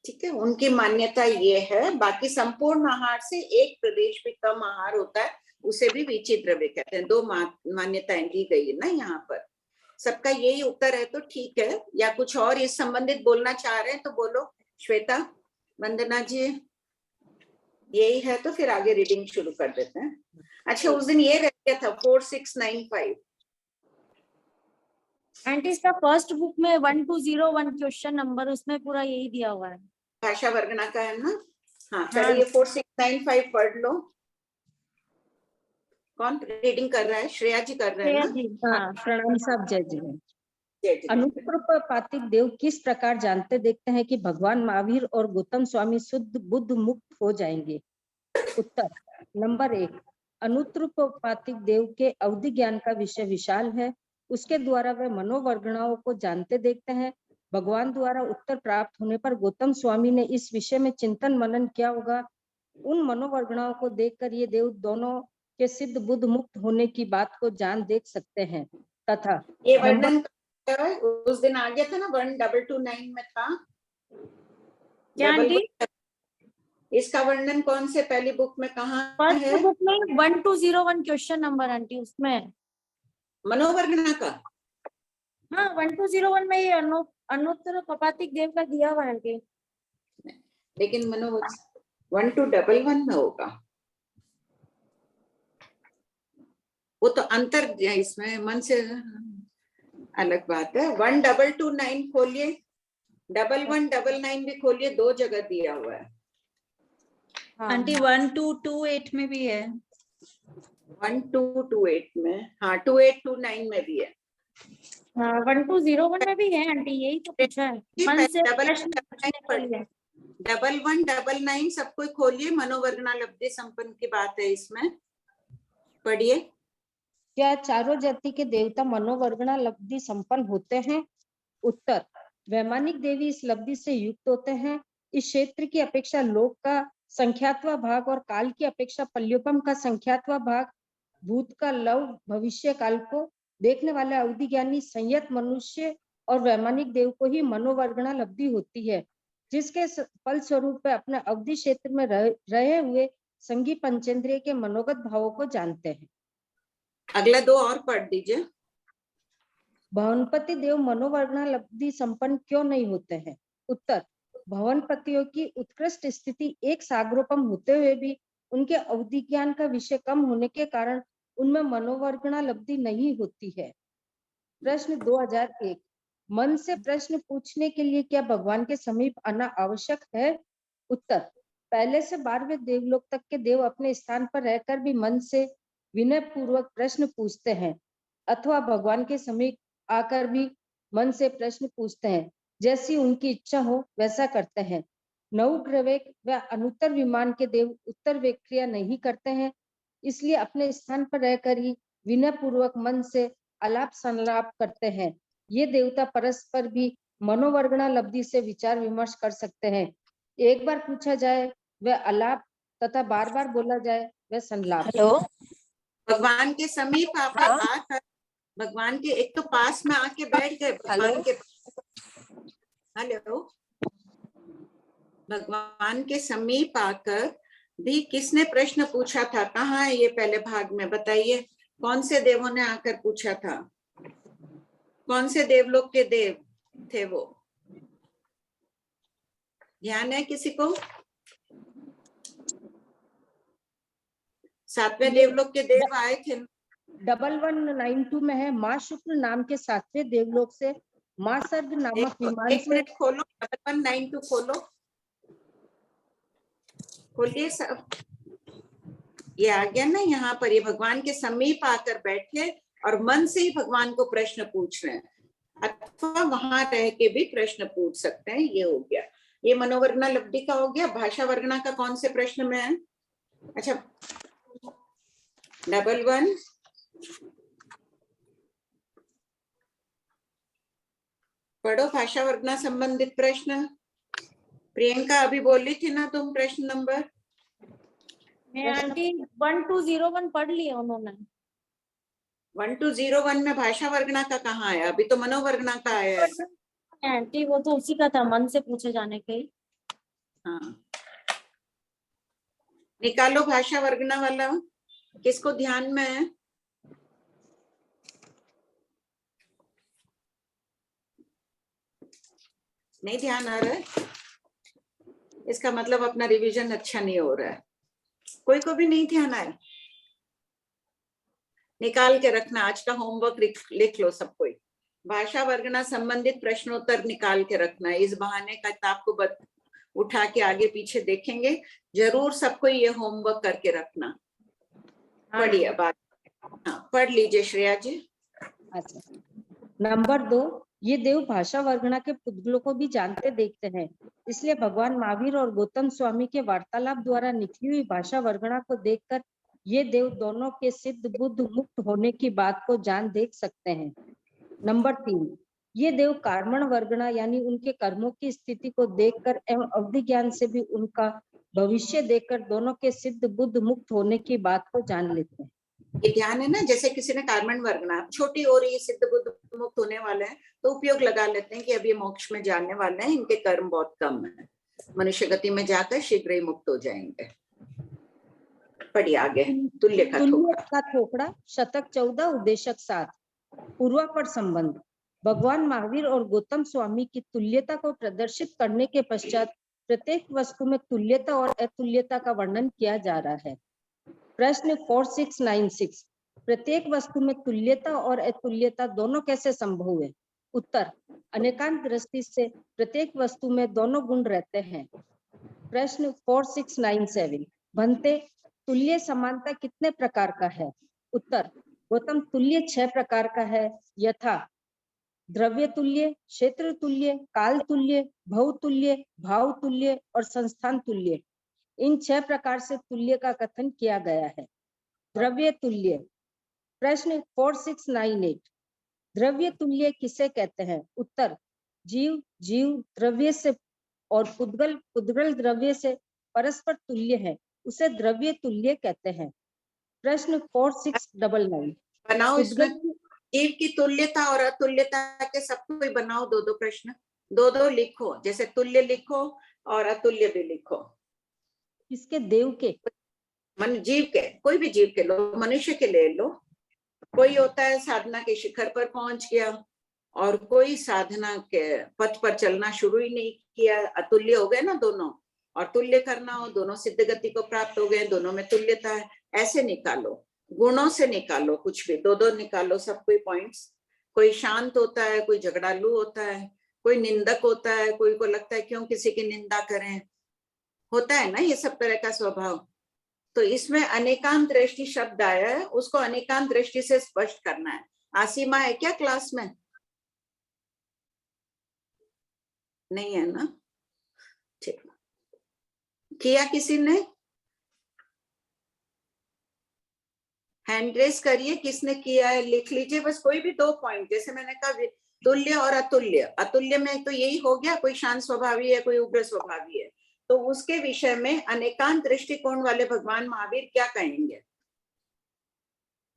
S2: ठीक है, उनकी मान्यता ये है। बाकी संपूर्ण आहार से एक प्रदेश भी कम आहार होता है, उसे भी वीचित द्रव्य कहते हैं। दो मान्यताएं दी गई है ना यहाँ पर। सबका यही उत्तर है तो ठीक है, या कुछ और इस संबंधित बोलना चाह रहे हैं तो बोलो। श्वेता, वंदना जी, यही है तो फिर आगे रीडिंग शुरू कर देते हैं। अच्छा, उस दिन ये रह गया था 4695।
S6: आंटी इसका फर्स्ट बुक में 1201 क्वेश्चन नंबर, उसमें पूरा यही दिया हुआ है,
S2: भाषा वर्गना का है ना। हाँ, चलो ये 4695 पढ़ लो। कौन रीडिंग कर रहा है? श्रेया जी कर रहे हैं ना?
S12: हाँ, प्रणाम साहब, जय जी।
S2: जय जी।
S12: अनुत्तरपातिक देव किस प्रकार जानते देखते हैं कि भगवान महावीर और गौतम स्वामी शुद्ध बुद्ध मुक्त हो जाएंगे? उत्तर, नंबर 1, अनुत्तरपातिक देव के अवधि ज्ञान का विषय विशाल है, उसके द्वारा वे मनोवर्गणाओं को जानते देखते हैं। भगवान द्वारा उत्तर प्राप्त होने पर गौतम स्वामी ने इस विषय में चिंतन मनन किया होगा। उन मनोवर्गणाओं को देखकर ये देव दोनों के सिद्ध बुद्ध मुक्त होने की बात को जान देख सकते हैं। तथा
S2: ये वर्णन उस दिन आ गया था ना, 1229 में था।
S6: क्या आंटी?
S2: इसका वर्णन कौन से पहली बुक में कहाँ है?
S6: फर्स्ट बुक में 1201 क्वेश्चन नंबर आंटी, उसमें
S2: मनोवर्गना का।
S6: हाँ, 1201 में ये अनुत्तरपातिक देव का दिया हुआ है आंटी।
S2: लेकिन 1211 में होगा वो तो अंतर है इसमें, मन से अलग बात है। 1229 खोलिए, 1199 भी खोलिए, दो जगह दिया हुआ है।
S10: आंटी 1228 में भी है।
S2: 1228 में, हाँ 2829 में भी है।
S6: हाँ, 1201 में भी है आंटी, यही तो पूछा है। मन से प्रश्न पूछने के लिए।
S2: 1199 सब कोई खोलिए, मनोवर्गना लब्धि संपन्न की बात है इसमें, पढ़िए।
S12: क्या चारों जाति के देवता मनोवर्गना लब्धि संपन्न होते हैं? उत्तर, वैमानिक देवी इस लब्धि से युक्त होते हैं। इस क्षेत्र की अपेक्षा लोक का संख्यात्वा भाग और काल की अपेक्षा पल्योपम का संख्यात्वा भाग, भूत का लव भविष्य काल को देखने वाले अवधि ज्ञानी संयत मनुष्य और वैमानिक देव को ही मनोवर्गना लब्धि होती है, जिसके फल स्वरूप वे अपने अवधि क्षेत्र में रहे हुए संगी पंचेंद्रिय के मनोगत भावों को जानते हैं।
S2: अगला दो और पढ़ दीजिए।
S12: भवनपति देव मनोवर्गना लब्धि संपन्न क्यों नहीं होते हैं? उत्तर, भवनपतियों की उत्कृष्ट स्थिति एक साग्रोपम होते हुए भी उनके अवधि ज्ञान का विषय कम होने के कारण उनमें मनोवर्गना लब्धि नहीं होती है। प्रश्न 2001, मन से प्रश्न पूछने के लिए क्या भगवान के समीप आना आवश्यक है? उत्तर, पहले से 12वें देवलोक तक के देव अपने स्थान पर रहकर भी मन से विनय पूर्वक प्रश्न पूछते हैं, अथवा भगवान के समीप आकर भी मन से प्रश्न पूछते हैं। जैसी उनकी इच्छा हो वैसा करते हैं। नवग्रह व अनुत्तर विमान के देव उत्तर वे क्रिया नहीं करते हैं, इसलिए अपने स्थान पर रहकर ही विनय पूर्वक मन से आलाप संलाप करते हैं। ये देवता परस्पर भी मनोवर्गना लब्धि से विचार विमर्श कर सकते हैं। एक बार पूछा जाए वह आलाप तथा बार बार बोला जाए वह संलाप।
S2: हेलो, भगवान के समीप आकर भगवान के एक तो पास में आके बैठ गए भगवान के। हेलो, भगवान के समीप आकर भी किसने प्रश्न पूछा था? कहाँ है ये पहले भाग में? बताइए, कौन से देवों ने आकर पूछा था? कौन से देवलोक के देव थे वो? ध्यान है किसी को? 7वें देवलोक के देव आए थे।
S12: 1192 में है। माँ शुक्ल नाम के 7वें देवलोक से माँ सर्ग नामक विमान
S2: एक मिनट खोलो, 1192 खोलो, खोलिए सब। ये आ गया ना यहाँ पर, ये भगवान के समीप आकर बैठे और मन से ही भगवान को प्रश्न पूछ रहे हैं, अथवा वहां रह के भी प्रश्न पूछ सकते हैं। ये हो गया, ये मनोवर्गना लब्धि का हो गया। भाषा वर्गना का कौन से प्रश्न में है? अच्छा, 11 पढ़ो, भाषा वर्गना संबंधित प्रश्न। प्रियंका अभी बोली थी ना तुम प्रश्न नंबर?
S6: मैं आंटी 1201 पढ़ लिया उन्होंने।
S2: 1201 में भाषा वर्गना का कहाँ है? अभी तो मनोवर्गना का आया है।
S6: आंटी वो तो उसी का था, मन से पूछे जाने के।
S2: हाँ, निकालो भाषा वर्गना वाला, किसको ध्यान में है? नहीं ध्यान आ रहा है, इसका मतलब अपना रिवीजन अच्छा नहीं हो रहा है। कोई को भी नहीं ध्यान आया? निकाल के रखना, आज का होमवर्क लिख लो सब कोई। भाषा वर्गना संबंधित प्रश्नोत्तर निकाल के रखना है। इस बहाने किताब को उठा के आगे पीछे देखेंगे, जरूर सबको ये होमवर्क करके रखना। पढ़िए बात। हाँ, पढ़ लीजिए श्रेया जी।
S12: अच्छा, नंबर 2, ये देव भाषा वर्गना के पुद्गलों को भी जानते देखते हैं, इसलिए भगवान महावीर और गौतम स्वामी के वार्तालाप द्वारा निकली हुई भाषा वर्गना को देखकर ये देव दोनों के सिद्ध बुद्ध मुक्त होने की बात को जान देख सकते हैं। नंबर 3, ये देव कर्मण वर्गना यानी उनके कर्मों की स्थिति को देखकर एवं अवधि ज्ञान से भी उनका भविष्य देखकर दोनों के सिद्ध बुद्ध मुक्त होने की बात को जान लेते हैं।
S2: ये ध्यान है ना, जैसे किसी ने कर्मण वर्गना छोटी हो रही, सिद्ध बुद्ध मुक्त होने वाले हैं, तो उपयोग लगा लेते हैं कि अब ये मोक्ष में जाने वाले हैं, इनके कर्म बहुत कम है, मनुष्य गति में जाकर शीघ्र ही मुक्त हो जाएंगे। पढ़िए आगे। तुल्य का
S12: थोपड़ा, शतक 14, उद्देशक 7। पूर्वापर संबंध। भगवान महावीर और गौतम स्वामी की तुल्यता को प्रदर्शित करने के पश्चात प्रत्येक वस्तु में तुल्यता और अतुल्यता का वर्णन किया जा रहा है। प्रश्न 4696, प्रत्येक वस्तु में तुल्यता और अतुल्यता दोनों कैसे संभव है? उत्तर, अनेकांत दृष्टि से प्रत्येक वस्तु में दोनों गुण रहते हैं। प्रश्न 4697, भंते तुल्य समानता कितने प्रकार का है? उत्तर, गौतम तुल्य 6 प्रकार का है, यथा द्रव्य तुल्य, क्षेत्र तुल्य, काल तुल्य, भव तुल्य, भाव तुल्य और संस्थान तुल्य। इन 6 प्रकार से तुल्य का कथन किया गया है। द्रव्य तुल्य। प्रश्न 4698, द्रव्य तुल्य किसे कहते हैं? उत्तर, जीव द्रव्य से और पुद्गल द्रव्य से परस्पर तुल्य है, उसे द्रव्य तुल्य कहते हैं। प्रश्न 4699,
S2: बनाओ इसमें जीव की तुल्यता और अतुल्यता के सबको ही बनाओ, 2-2 प्रश्न, 2-2 लिखो, जैसे तुल्य लिखो और अतुल्य भी लिखो।
S12: किसके? देव के,
S2: जीव के, कोई भी जीव के लो, मनुष्य के ले लो। कोई होता है साधना के शिखर पर पहुंच गया और कोई साधना के पथ पर चलना शुरू ही नहीं किया, अतुल्य हो गए ना दोनों। और तुल्य करना हो, दोनों सिद्ध गति को प्राप्त हो गए, दोनों में तुल्यता है, ऐसे निकालो। गुणों से निकालो, कुछ भी 2-2 निकालो, सब कोई पॉइंट्स। कोई शांत होता है, कोई झगड़ालू होता है, कोई निंदक होता है, कोई को लगता है क्यों किसी की निंदा करें, होता है ना ये सब तरह का स्वभाव। तो इसमें अनेकांत दृष्टि शब्द आया है, उसको अनेकांत दृष्टि से स्पष्ट करना है। आसीमा है क्या क्लास में? नहीं है ना? ठीक, किया किसी ने? हैंड रेस करिए, किसने किया है लिख लीजिए, बस कोई भी 2 पॉइंट। जैसे मैंने कहा तुल्य और अतुल्य, अतुल्य में तो यही हो गया, कोई शांत स्वभावी है, कोई उग्र स्वभावी है, तो उसके विषय में अनेकांत दृष्टिकोण वाले भगवान महावीर क्या कहेंगे?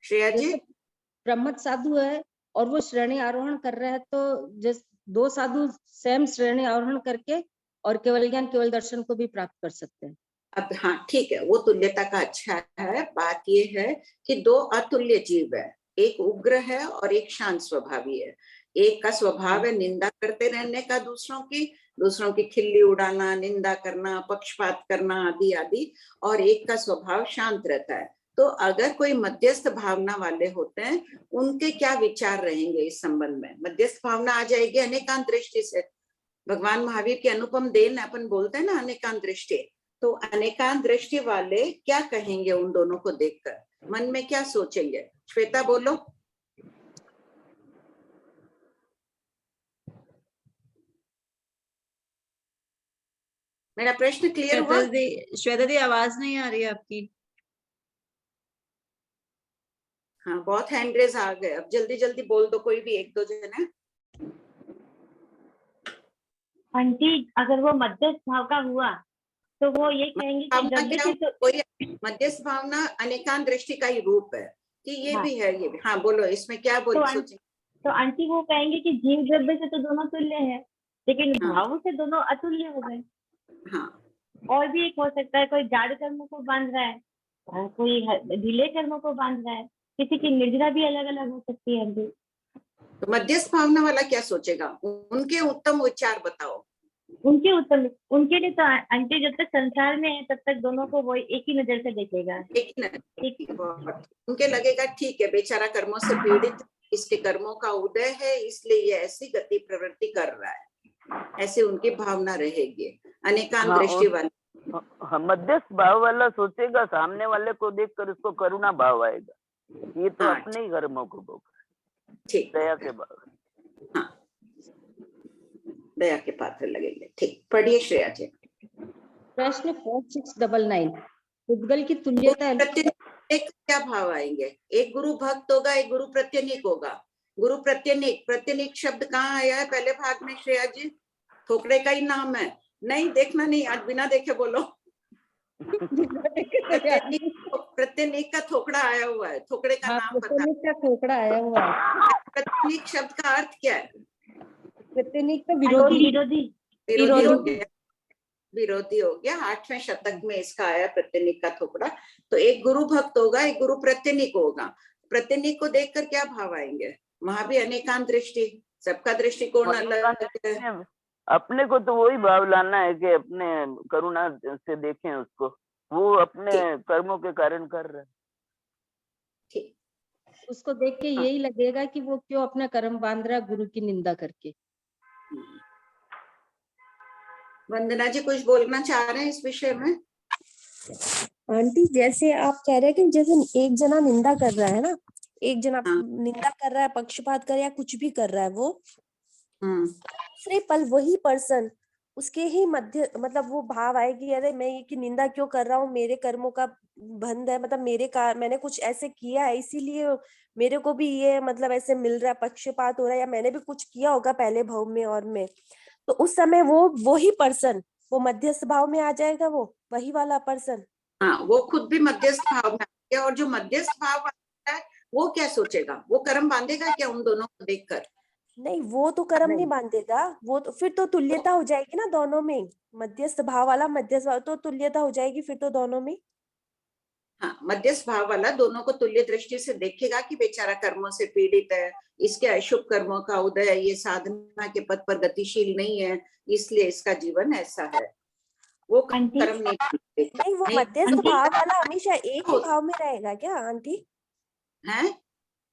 S2: श्रेया जी।
S12: ब्रह्मत साधु है और वो श्रेणी आरोहण कर रहे हैं, तो जिस 2 साधु सेम श्रेणी आरोहण करके और केवल ज्ञान केवल दर्शन को भी प्राप्त कर सकते हैं।
S2: अब हाँ ठीक है, वो तुल्यता का अच्छा है। बात ये है कि 2 अतुल्य जीव है, एक उग्र है और एक शांत स्वभावी है। एक का स्वभाव है निंदा करते रहने का, दूसरों की खिल्ली उड़ाना, निंदा करना, पक्षपात करना आदि आदि, और एक का स्वभाव शांत रहता है। तो अगर कोई मध्यस्थ भावना वाले होते हैं, उनके क्या विचार रहेंगे इस संबंध में? मध्यस्थ भावना आ जाएगी अनेकांत दृष्टि से। भगवान महावीर की अनुपम देन अपन बोलते हैं ना, अनेकांत दृष्टि। तो अनेकांत दृष्टि वाले क्या कहेंगे उन दोनों को देखकर, मन में क्या सोचेंगे? श्वेता बोलो। मेरा प्रश्न क्लियर हुआ?
S10: श्वेता दी आवाज नहीं आ रही है आपकी।
S2: हाँ, बहुत हैंड रेज आ गए, अब जल्दी जल्दी बोल दो, कोई भी 1-2 जन है।
S11: आंटी, अगर वो मध्यस्थ भाव का हुआ तो वो ये कहेंगे कि द्रव्य से तो
S2: कोई मध्यस्थ भावना अनेकांत दृष्टि का ही रूप है कि ये भी है, ये भी। हाँ बोलो, इसमें क्या बोल सोचेंगे?
S11: तो आंटी वो कहेंगे कि जीव द्रव्य से तो दोनों तुल्य है, लेकिन भाव से दोनों अतुल्य हो गए।
S2: हाँ,
S11: और भी एक हो सकता है, कोई जाड़ कर्मों को बांध रहा है, कोई ढीले कर्मों को बांध रहा है, किसी की निर्जरा भी अलग अलग हो सकती है।
S2: तो मध्यस्थ भावना वाला क्या सोचेगा? उनके उत्तम विचार बताओ।
S11: उनके लिए तो आंटी जब तक संसार में है तब तक दोनों को वो एक ही नजर से देखेगा।
S2: एक ही नजर। उनके लगेगा ठीक है, बेचारा कर्मों से पीड़ित, इसके कर्मों का उदय है, इसलिए ये ऐसी गति प्रवृत्ति कर रहा है, ऐसे उनकी भावना रहेगी। अनेकांत दृष्टि वाले
S4: मध्यस्थ भाव वाला सोचेगा, सामने वाले को देखकर उसको करुणा भाव आएगा, ये तो अपने ही कर्मों को भोग,
S2: ठीक,
S4: दया के भाव।
S2: हाँ, दया के पात्र लगेंगे। ठीक, पढ़िए श्रेया जी।
S12: प्रश्न 4699 उद्गल की तुल्यता
S2: क्या भाव आएंगे? एक गुरु भक्त होगा, एक गुरु प्रत्यनीक होगा। गुरु प्रत्यनीक, प्रत्यनीक शब्द कहाँ आया है पहले भाग में श्रेया जी? थोकड़े का ही नाम है। नहीं, देखना नहीं, आज बिना देखे बोलो। प्रत्यनीक का थोकड़ा आया हुआ है, थोकड़े का नाम पता है?
S12: का थोकड़ा आया हुआ है।
S2: प्रत्यनीक शब्द का अर्थ क्या है?
S12: प्रत्यनीक का विरोधी।
S2: विरोधी हो गया। 8वें शतक में इसका आया प्रत्यनीक का थोकड़ा। तो एक गुरु भक्त होगा, एक गुरु प्रत्यनीक होगा। प्रत्यनीक को देखकर क्या भाव आएंगे? वहां भी अनेकांत दृष्टि, सबका दृष्टिकोण अलग है।
S4: अपने को तो वही भाव लाना है कि अपने करुणा से देखें उसको, वो अपने कर्मों के कारण कर रहा है।
S12: उसको देख के यही लगेगा कि वो क्यों अपना कर्म बांध रहा है गुरु की निंदा करके।
S2: वंदना जी कुछ बोलना चाह रहे हैं इस विषय में?
S6: आंटी जैसे आप कह रहे हैं कि जैसे एक जना निंदा कर रहा है ना, एक जना निंदा कर रहा है, पक्षपात कर रहा है, कुछ भी कर रहा है वो, दूसरे पल वही पर्सन उसके ही मध्य मतलब वो भाव आएगी, अरे मैं ये की निंदा क्यों कर रहा हूँ, मेरे कर्मों का बंध है, मतलब मैंने कुछ ऐसे किया है इसीलिए मेरे को भी ये मतलब ऐसे मिल रहा है, पक्षपात हो रहा है, या मैंने भी कुछ किया होगा पहले भाव में और में, तो उस समय वो ही पर्सन वो मध्यस्थ भाव में आ जाएगा, वो वही वाला पर्सन।
S2: हाँ, वो खुद भी मध्यस्थ भाव में आ गया। और जो मध्यस्थ भाव आता है वो क्या सोचेगा? वो कर्म बांधेगा क्या उन दोनों को देखकर?
S6: नहीं, वो तो कर्म नहीं बांधेगा, वो तो फिर तो तुल्यता हो जाएगी ना दोनों में, मध्यस्थ भाव वाला मध्यस्थ भाव तो तुल्यता हो जाएगी फिर तो दोनों में।
S2: हाँ, मध्यस्थ भाव वाला दोनों को तुल्य दृष्टि से देखेगा कि बेचारा कर्मों से पीड़ित है, इसके अशुभ कर्मों का उदय है, ये साधना के पथ पर गतिशील नहीं है, इसलिए इसका जीवन ऐसा है। वो कर्म
S6: नहीं, वो मध्यस्थ भाव वाला हमेशा एक ही भाव में रहेगा क्या आंटी?
S2: है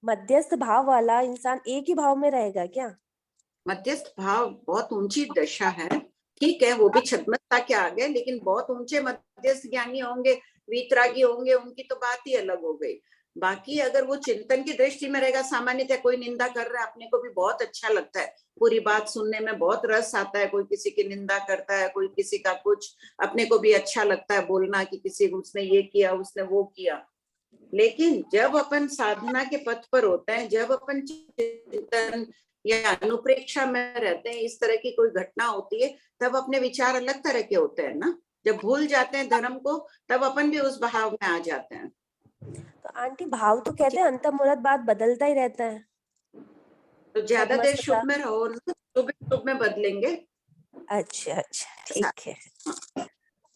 S6: मध्यस्थ भाव वाला इंसान एक ही भाव में रहेगा क्या?
S2: मध्यस्थ भाव बहुत ऊंची दशा है, ठीक है, वो भी छद्मता के आ गए, लेकिन बहुत ऊंचे मध्यस्थ ज्ञानी होंगे, वीतरागी होंगे, उनकी तो बात ही अलग हो गई। बाकी अगर वो चिंतन की दृष्टि में रहेगा, सामान्यतः कोई निंदा कर रहा है, अपने को भी बहुत अच्छा लगता है, पूरी बात सुनने में बहुत रस आता है, कोई किसी की निंदा करता है, कोई किसी का कुछ, अपने को भी अच्छा लगता है बोलना कि किसी उसने ये किया, उसने वो किया। लेकिन जब अपन साधना के पथ पर होते हैं, जब अपन चिंतन या अनुप्रेक्षा में रहते हैं, इस तरह की कोई घटना होती है, तब अपने विचार अलग तरह के होते हैं ना। जब भूल जाते हैं धर्म को, तब अपन भी उस भाव में आ जाते हैं।
S6: तो आंटी भाव तो कहते हैं अंतर्मुहूर्त बाद बदलता ही रहता है,
S2: तो ज्यादा देर शुभ में रहो ना, शुभ में बदलेंगे।
S6: अच्छा, ठीक है।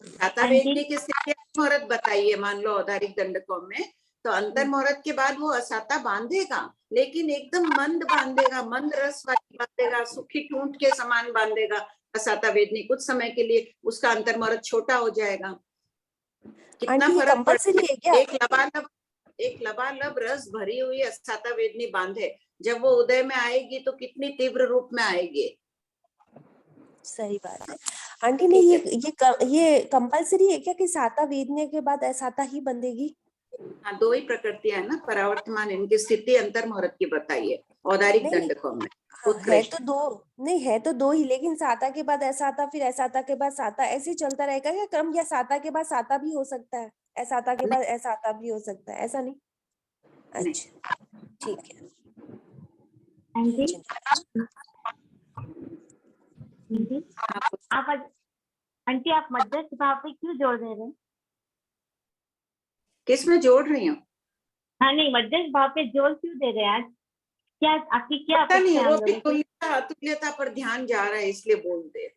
S2: छाता वेदनी की स्थिति मुहूर्त बताइए, मान लो औदारिक दंडकों में, तो अंतर मुहूर्त के बाद वो असाता बांधेगा, लेकिन एकदम मंद बांधेगा, मंद रस वाली बांधेगा, सूखी ठूंठ के समान बांधेगा असाता वेदनी। कुछ समय के लिए उसका अंतर मुहूर्त छोटा हो जाएगा। कितना फर्क पड़ेगा? एक लबालब रस भरी हुई असाता वेदनी बांधे, जब वो उदय में आएगी तो कितनी तीव्र रूप में आएगी।
S6: सही बात है आंटी। ने ये कंपलसरी है क्या कि साता वेदने के बाद असाता ही बंधेगी?
S2: हाँ, दो ही प्रकृतियां है ना, परावर्तमान, इनकी स्थिति अंतर मुहूर्त की बताइए औदारिक दंडकों में।
S6: है तो दो, नहीं है तो दो ही, लेकिन साता के बाद असाता, फिर असाता के बाद साता, ऐसे ही चलता रहेगा क्या क्रम? या साता के बाद साता भी हो सकता है, असाता के बाद असाता भी हो सकता है, ऐसा नहीं? अच्छा, ठीक है।
S11: आंटी आप मध्यस्थ भाव पे क्यों जोड़ दे रहे हैं?
S2: किस में जोड़ रही हूँ?
S11: हाँ नहीं, मध्यस्थ भाव पे जोर क्यों दे रहे हैं आज? क्या आपकी क्या
S2: पता नहीं, वो भी तुल्यता पर ध्यान जा रहा है इसलिए बोल दे।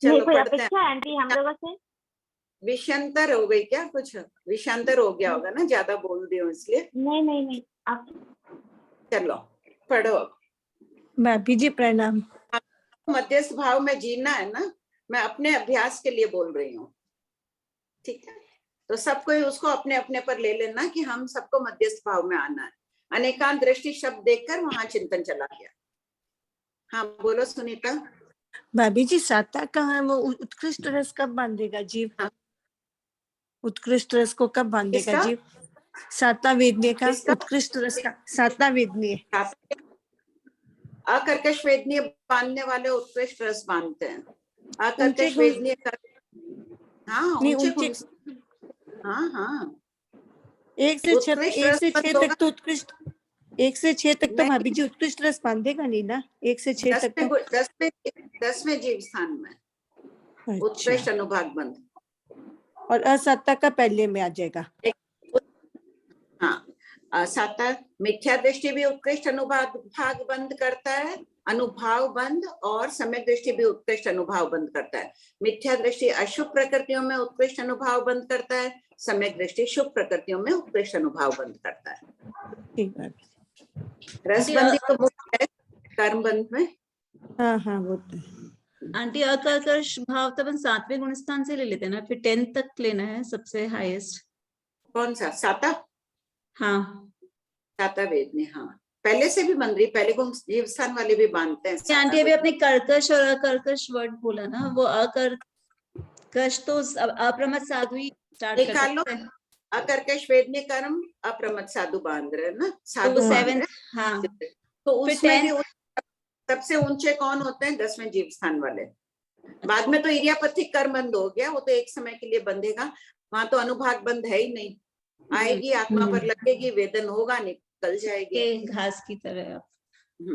S2: चलो
S11: कोई अपेक्षा है आंटी हम लोगों से?
S2: विषयांतर हो गई क्या? कुछ विषयांतर हो गया होगा ना, ज्यादा बोल दियो इसलिए।
S11: नहीं आप
S2: चलो पढ़ो।
S13: भाभी जी प्रणाम।
S2: मध्यस्थ भाव में जीना है ना, मैं अपने अभ्यास के लिए बोल रही हूँ, ठीक है? तो सबको उसको अपने अपने पर ले लेना कि हम सबको मध्यस्थ भाव में आना है। अनेकांत दृष्टि शब्द देखकर वहां चिंतन चला गया। हाँ बोलो सुनीता।
S13: भाभी जी साता कहाँ, वो उत्कृष्ट रस कब बांधेगा जीव?
S2: हाँ।
S13: उत्कृष्ट रस को कब बांधेगा
S2: किसका?
S13: जीव? साता वेदनीय का,
S2: किसका?
S13: उत्कृष्ट रस का, साता वेदनीय।
S2: अकर्कश वेदनीय बांधने वाले उत्कृष्ट रस बांधते हैं। अकर्कश
S13: गुण-
S2: वेदनीय कर... हाँ
S13: नहीं,
S2: ऊंचे
S13: ऊंचे
S2: गुण। हाँ हाँ
S13: 1 से 6
S2: उत्कृष्ट रस
S13: तक तो उत्कृष्ट, 1 से 6 तक तो
S2: नहीं।
S13: भाभी जी उत्कृष्ट रस बांधेगा नहीं ना, 1 से 6 तक तो।
S2: 10वें जीव स्थान में
S13: अच्छा।
S2: उत्कृष्ट अनुभाग बंध,
S13: और असाता का पहले में आ जाएगा।
S2: हाँ साता मिथ्या दृष्टि भी उत्कृष्ट अनुभाग बंद करता है, अनुभाव बंद, और सम्यक दृष्टि भी उत्कृष्ट अनुभाव बंद करता है। मिथ्या दृष्टि अशुभ प्रकृतियों में उत्कृष्ट अनुभाव बंद करता है, सम्यक दृष्टि शुभ प्रकृतियों में उत्कृष्ट अनुभाव बंद करता है।
S13: ठीक है।
S2: रसबंदी तो मुख्य है कर्म बंध में।
S13: हाँ हाँ वो तो।
S10: आंटी अकर्कश भाव तो अपन 7वें गुण स्थान से ले लेते हैं ना, फिर 10 तक लेना है सबसे हाईएस्ट।
S2: कौन सा? साता?
S10: हाँ
S2: साता वेद में। हाँ पहले से भी बन रही, पहले गुण जीव स्थान वाले भी बांधते हैं।
S10: आंटी अभी अपने कर्कश और अकर्कश वर्ड बोला ना, वो अकर्कश तो अप्रमत साधु ही स्टार्ट कर सकते हैं।
S2: अकर्कश वेदनीय कर्म अप्रमत साधु बांध रहे हैं ना, साधु
S10: तो
S2: बांध
S10: 7th,
S2: रहे हैं।
S10: हाँ
S2: तो उसमें भी
S10: 10th
S2: सबसे ऊंचे कौन होते हैं? 10वें जीव स्थान वाले। बाद में तो इरियापथिक कर्म बंद हो गया, वो तो एक समय के लिए बंधेगा, वहां तो अनुभाग बंद है ही नहीं। आएगी आत्मा पर लगेगी, वेदन होगा, निकल जाएगी
S10: घास की तरह।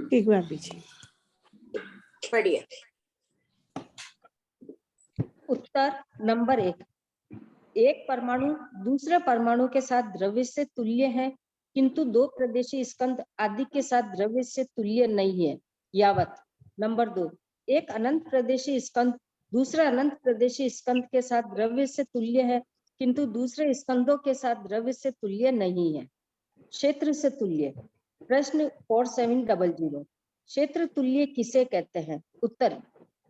S13: ठीक बात जी।
S2: पढ़िए।
S12: उत्तर नंबर 1। एक परमाणु दूसरे परमाणु के साथ द्रव्य से तुल्य है, किंतु 2 प्रदेशी स्कंद आदि के साथ द्रव्य से तुल्य नहीं है, यावत। नंबर 2। एक अनंत प्रदेशी स्कंद दूसरे अनंत प्रदेशी स्कंद के साथ द्रव्य से तुल्य है, किंतु दूसरे स्कंदों के साथ द्रव्य से तुल्य नहीं है। क्षेत्र से तुल्य। प्रश्न 4700। क्षेत्र तुल्य किसे कहते हैं? उत्तर।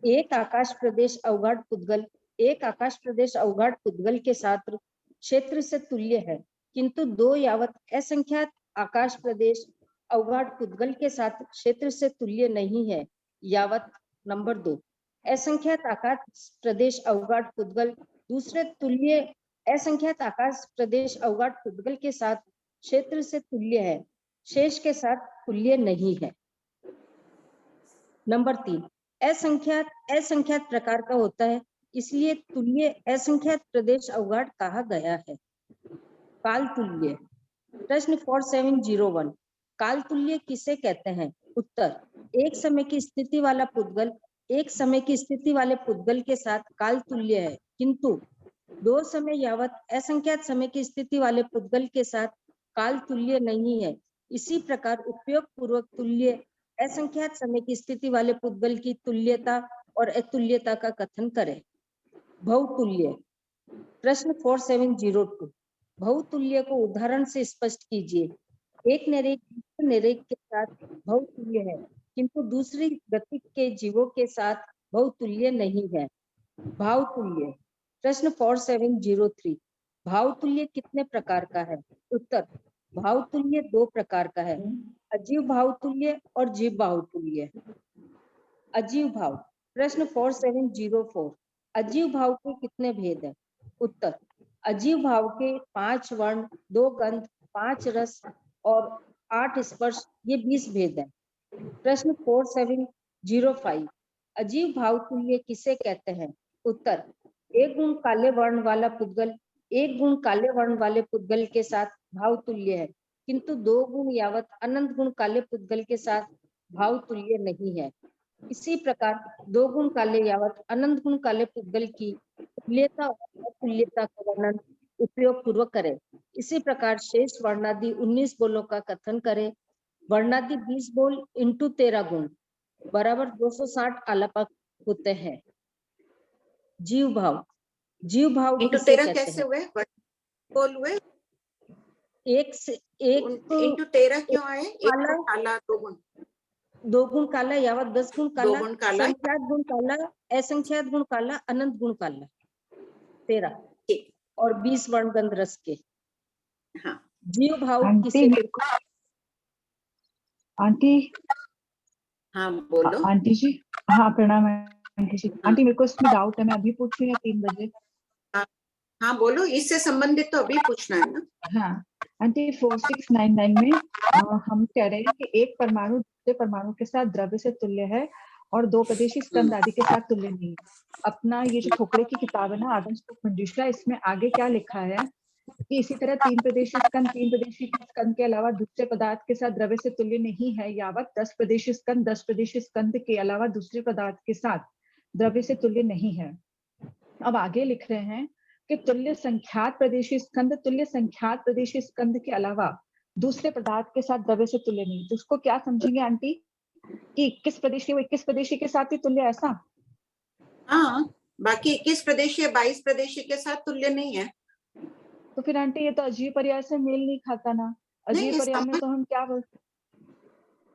S12: एक आकाश प्रदेश अवगाढ़ पुद्गल एक आकाश प्रदेश अवगाढ़ पुद्गल के साथ क्षेत्र से तुल्य है, किंतु 2 यावत असंख्यात आकाश प्रदेश अवगाढ़ पुद्गल के साथ क्षेत्र से तुल्य नहीं है, यावत। नंबर 2। असंख्यात आकाश प्रदेश अवगाढ़ पुद्गल दूसरे तुल्य असंख्यात आकाश प्रदेश अवगाढ़ पुद्गल के साथ क्षेत्र से तुल्य है, शेष के साथ तुल्य नहीं है। नंबर 3। असंख्यात प्रकार का होता है, इसलिए तुल्य असंख्यात प्रदेश अवगाढ़ कहा गया है। काल तुल्य। प्रश्न 4701। काल तुल्य किसे कहते हैं? उत्तर। एक समय की स्थिति वाला पुद्गल एक समय की स्थिति वाले पुद्गल के साथ काल तुल्य है, किंतु 2 समय यावत असंख्यात समय की स्थिति वाले पुद्गल के साथ काल तुल्य नहीं है। इसी प्रकार उपयोग पूर्वक तुल्य असंख्यात समय की स्थिति वाले पुद्गल की तुल्यता और अतुल्यता का कथन करें। भवतुल्य। प्रश्न 4702। भवतुल्य को उदाहरण से स्पष्ट कीजिए। एक निरेख के साथ भवतुल्य है, किंतु दूसरी गति के जीवों के साथ भवतुल्य नहीं है। भावतुल्य। प्रश्न 4703। भावतुल्य कितने प्रकार का है? उत्तर। भावतुल्य 2 प्रकार का है, अजीव भावतुल्य और जीव भावतुल्य। अजीव भाव। प्रश्न 4704। अजीव भाव के कितने भेद हैं? उत्तर। अजीव भाव के 5 वर्ण, 2 गंध, 5 रस और 8 स्पर्श, ये 20 भेद हैं। प्रश्न 4705। अजीव भाव तुल्य किसे कहते हैं? उत्तर। एक गुण काले वर्ण वाला पुद्गल एक गुण काले वर्ण वाले पुद्गल के साथ भाव तुल्य है, किंतु 2 गुण यावत अनंत गुण काले पुद्गल के साथ भाव तुल्य नहीं है। इसी प्रकार 2 गुण काले यावत अनंत गुण काले पुद्गल की तुल्यता और अतुल्यता का वर्णन उपयोग पूर्वक करें। इसी प्रकार शेष वर्णादि 19 बोलों का कथन करें। वर्णादि 20 बोल इंटू 13 गुण बराबर 260 आलापक होते हैं। जीव भाव। जीव भाव
S2: इंटू
S12: किसे
S2: 13
S12: कहते
S2: कैसे
S12: हैं?
S2: हुए, बोल हुए?
S12: एक से एक
S2: इंटू 13 क्यों आए? एक
S12: काला,
S2: गुण काला, दो गुण,
S12: 2 गुण काला, यावत 10 गुण
S2: दो
S12: काला,
S2: गुण काला,
S12: संख्यात गुण काला, असंख्यात गुण काला, अनंत गुण काला, 13 और 20 वर्ण गंध रस के।
S2: हाँ।
S12: जीव भाव
S14: आंटी
S12: किसे?
S14: मेरे को, आंटी
S2: हाँ बोलो।
S14: आंटी जी, हाँ प्रणाम आंटी जी। आंटी मेरे को इसमें डाउट है, मैं अभी पूछूं या 3 बजे?
S2: हाँ बोलो, इससे संबंधित तो अभी पूछना है ना।
S14: हाँ आंटी 4699 में हम कह रहे हैं कि एक परमाणु दूसरे परमाणु के साथ द्रव्य से तुल्य है और 2 प्रदेशी स्कंद आदि के साथ तुल्य नहीं है। अपना ये जो खोखड़े की किताब है ना, आदम स्कूप मंजूषा, इसमें आगे क्या लिखा है कि इसी तरह 3 प्रदेशी स्कंद के अलावा दूसरे पदार्थ के साथ द्रव्य से तुल्य नहीं है, यावत 10 प्रदेशी स्कंद के अलावा दूसरे पदार्थ के साथ द्रव्य से तुल्य नहीं है। अब आगे लिख रहे हैं कि तुल्य संख्यात प्रदेशी स्कंद के अलावा दूसरे पदार्थ के साथ द्रव्य से तुल्य नहीं। तो उसको क्या समझेंगे आंटी कि 21 प्रदेशी वो 21 प्रदेशी के साथ ही तुल्य, ऐसा?
S2: हाँ, बाकी 21 प्रदेशी 22 प्रदेशी के साथ तुल्य नहीं है।
S14: तो फिर आंटी ये तो अजीब पर्याय से मेल नहीं खाता ना। अजीब पर्याय में तो हम क्या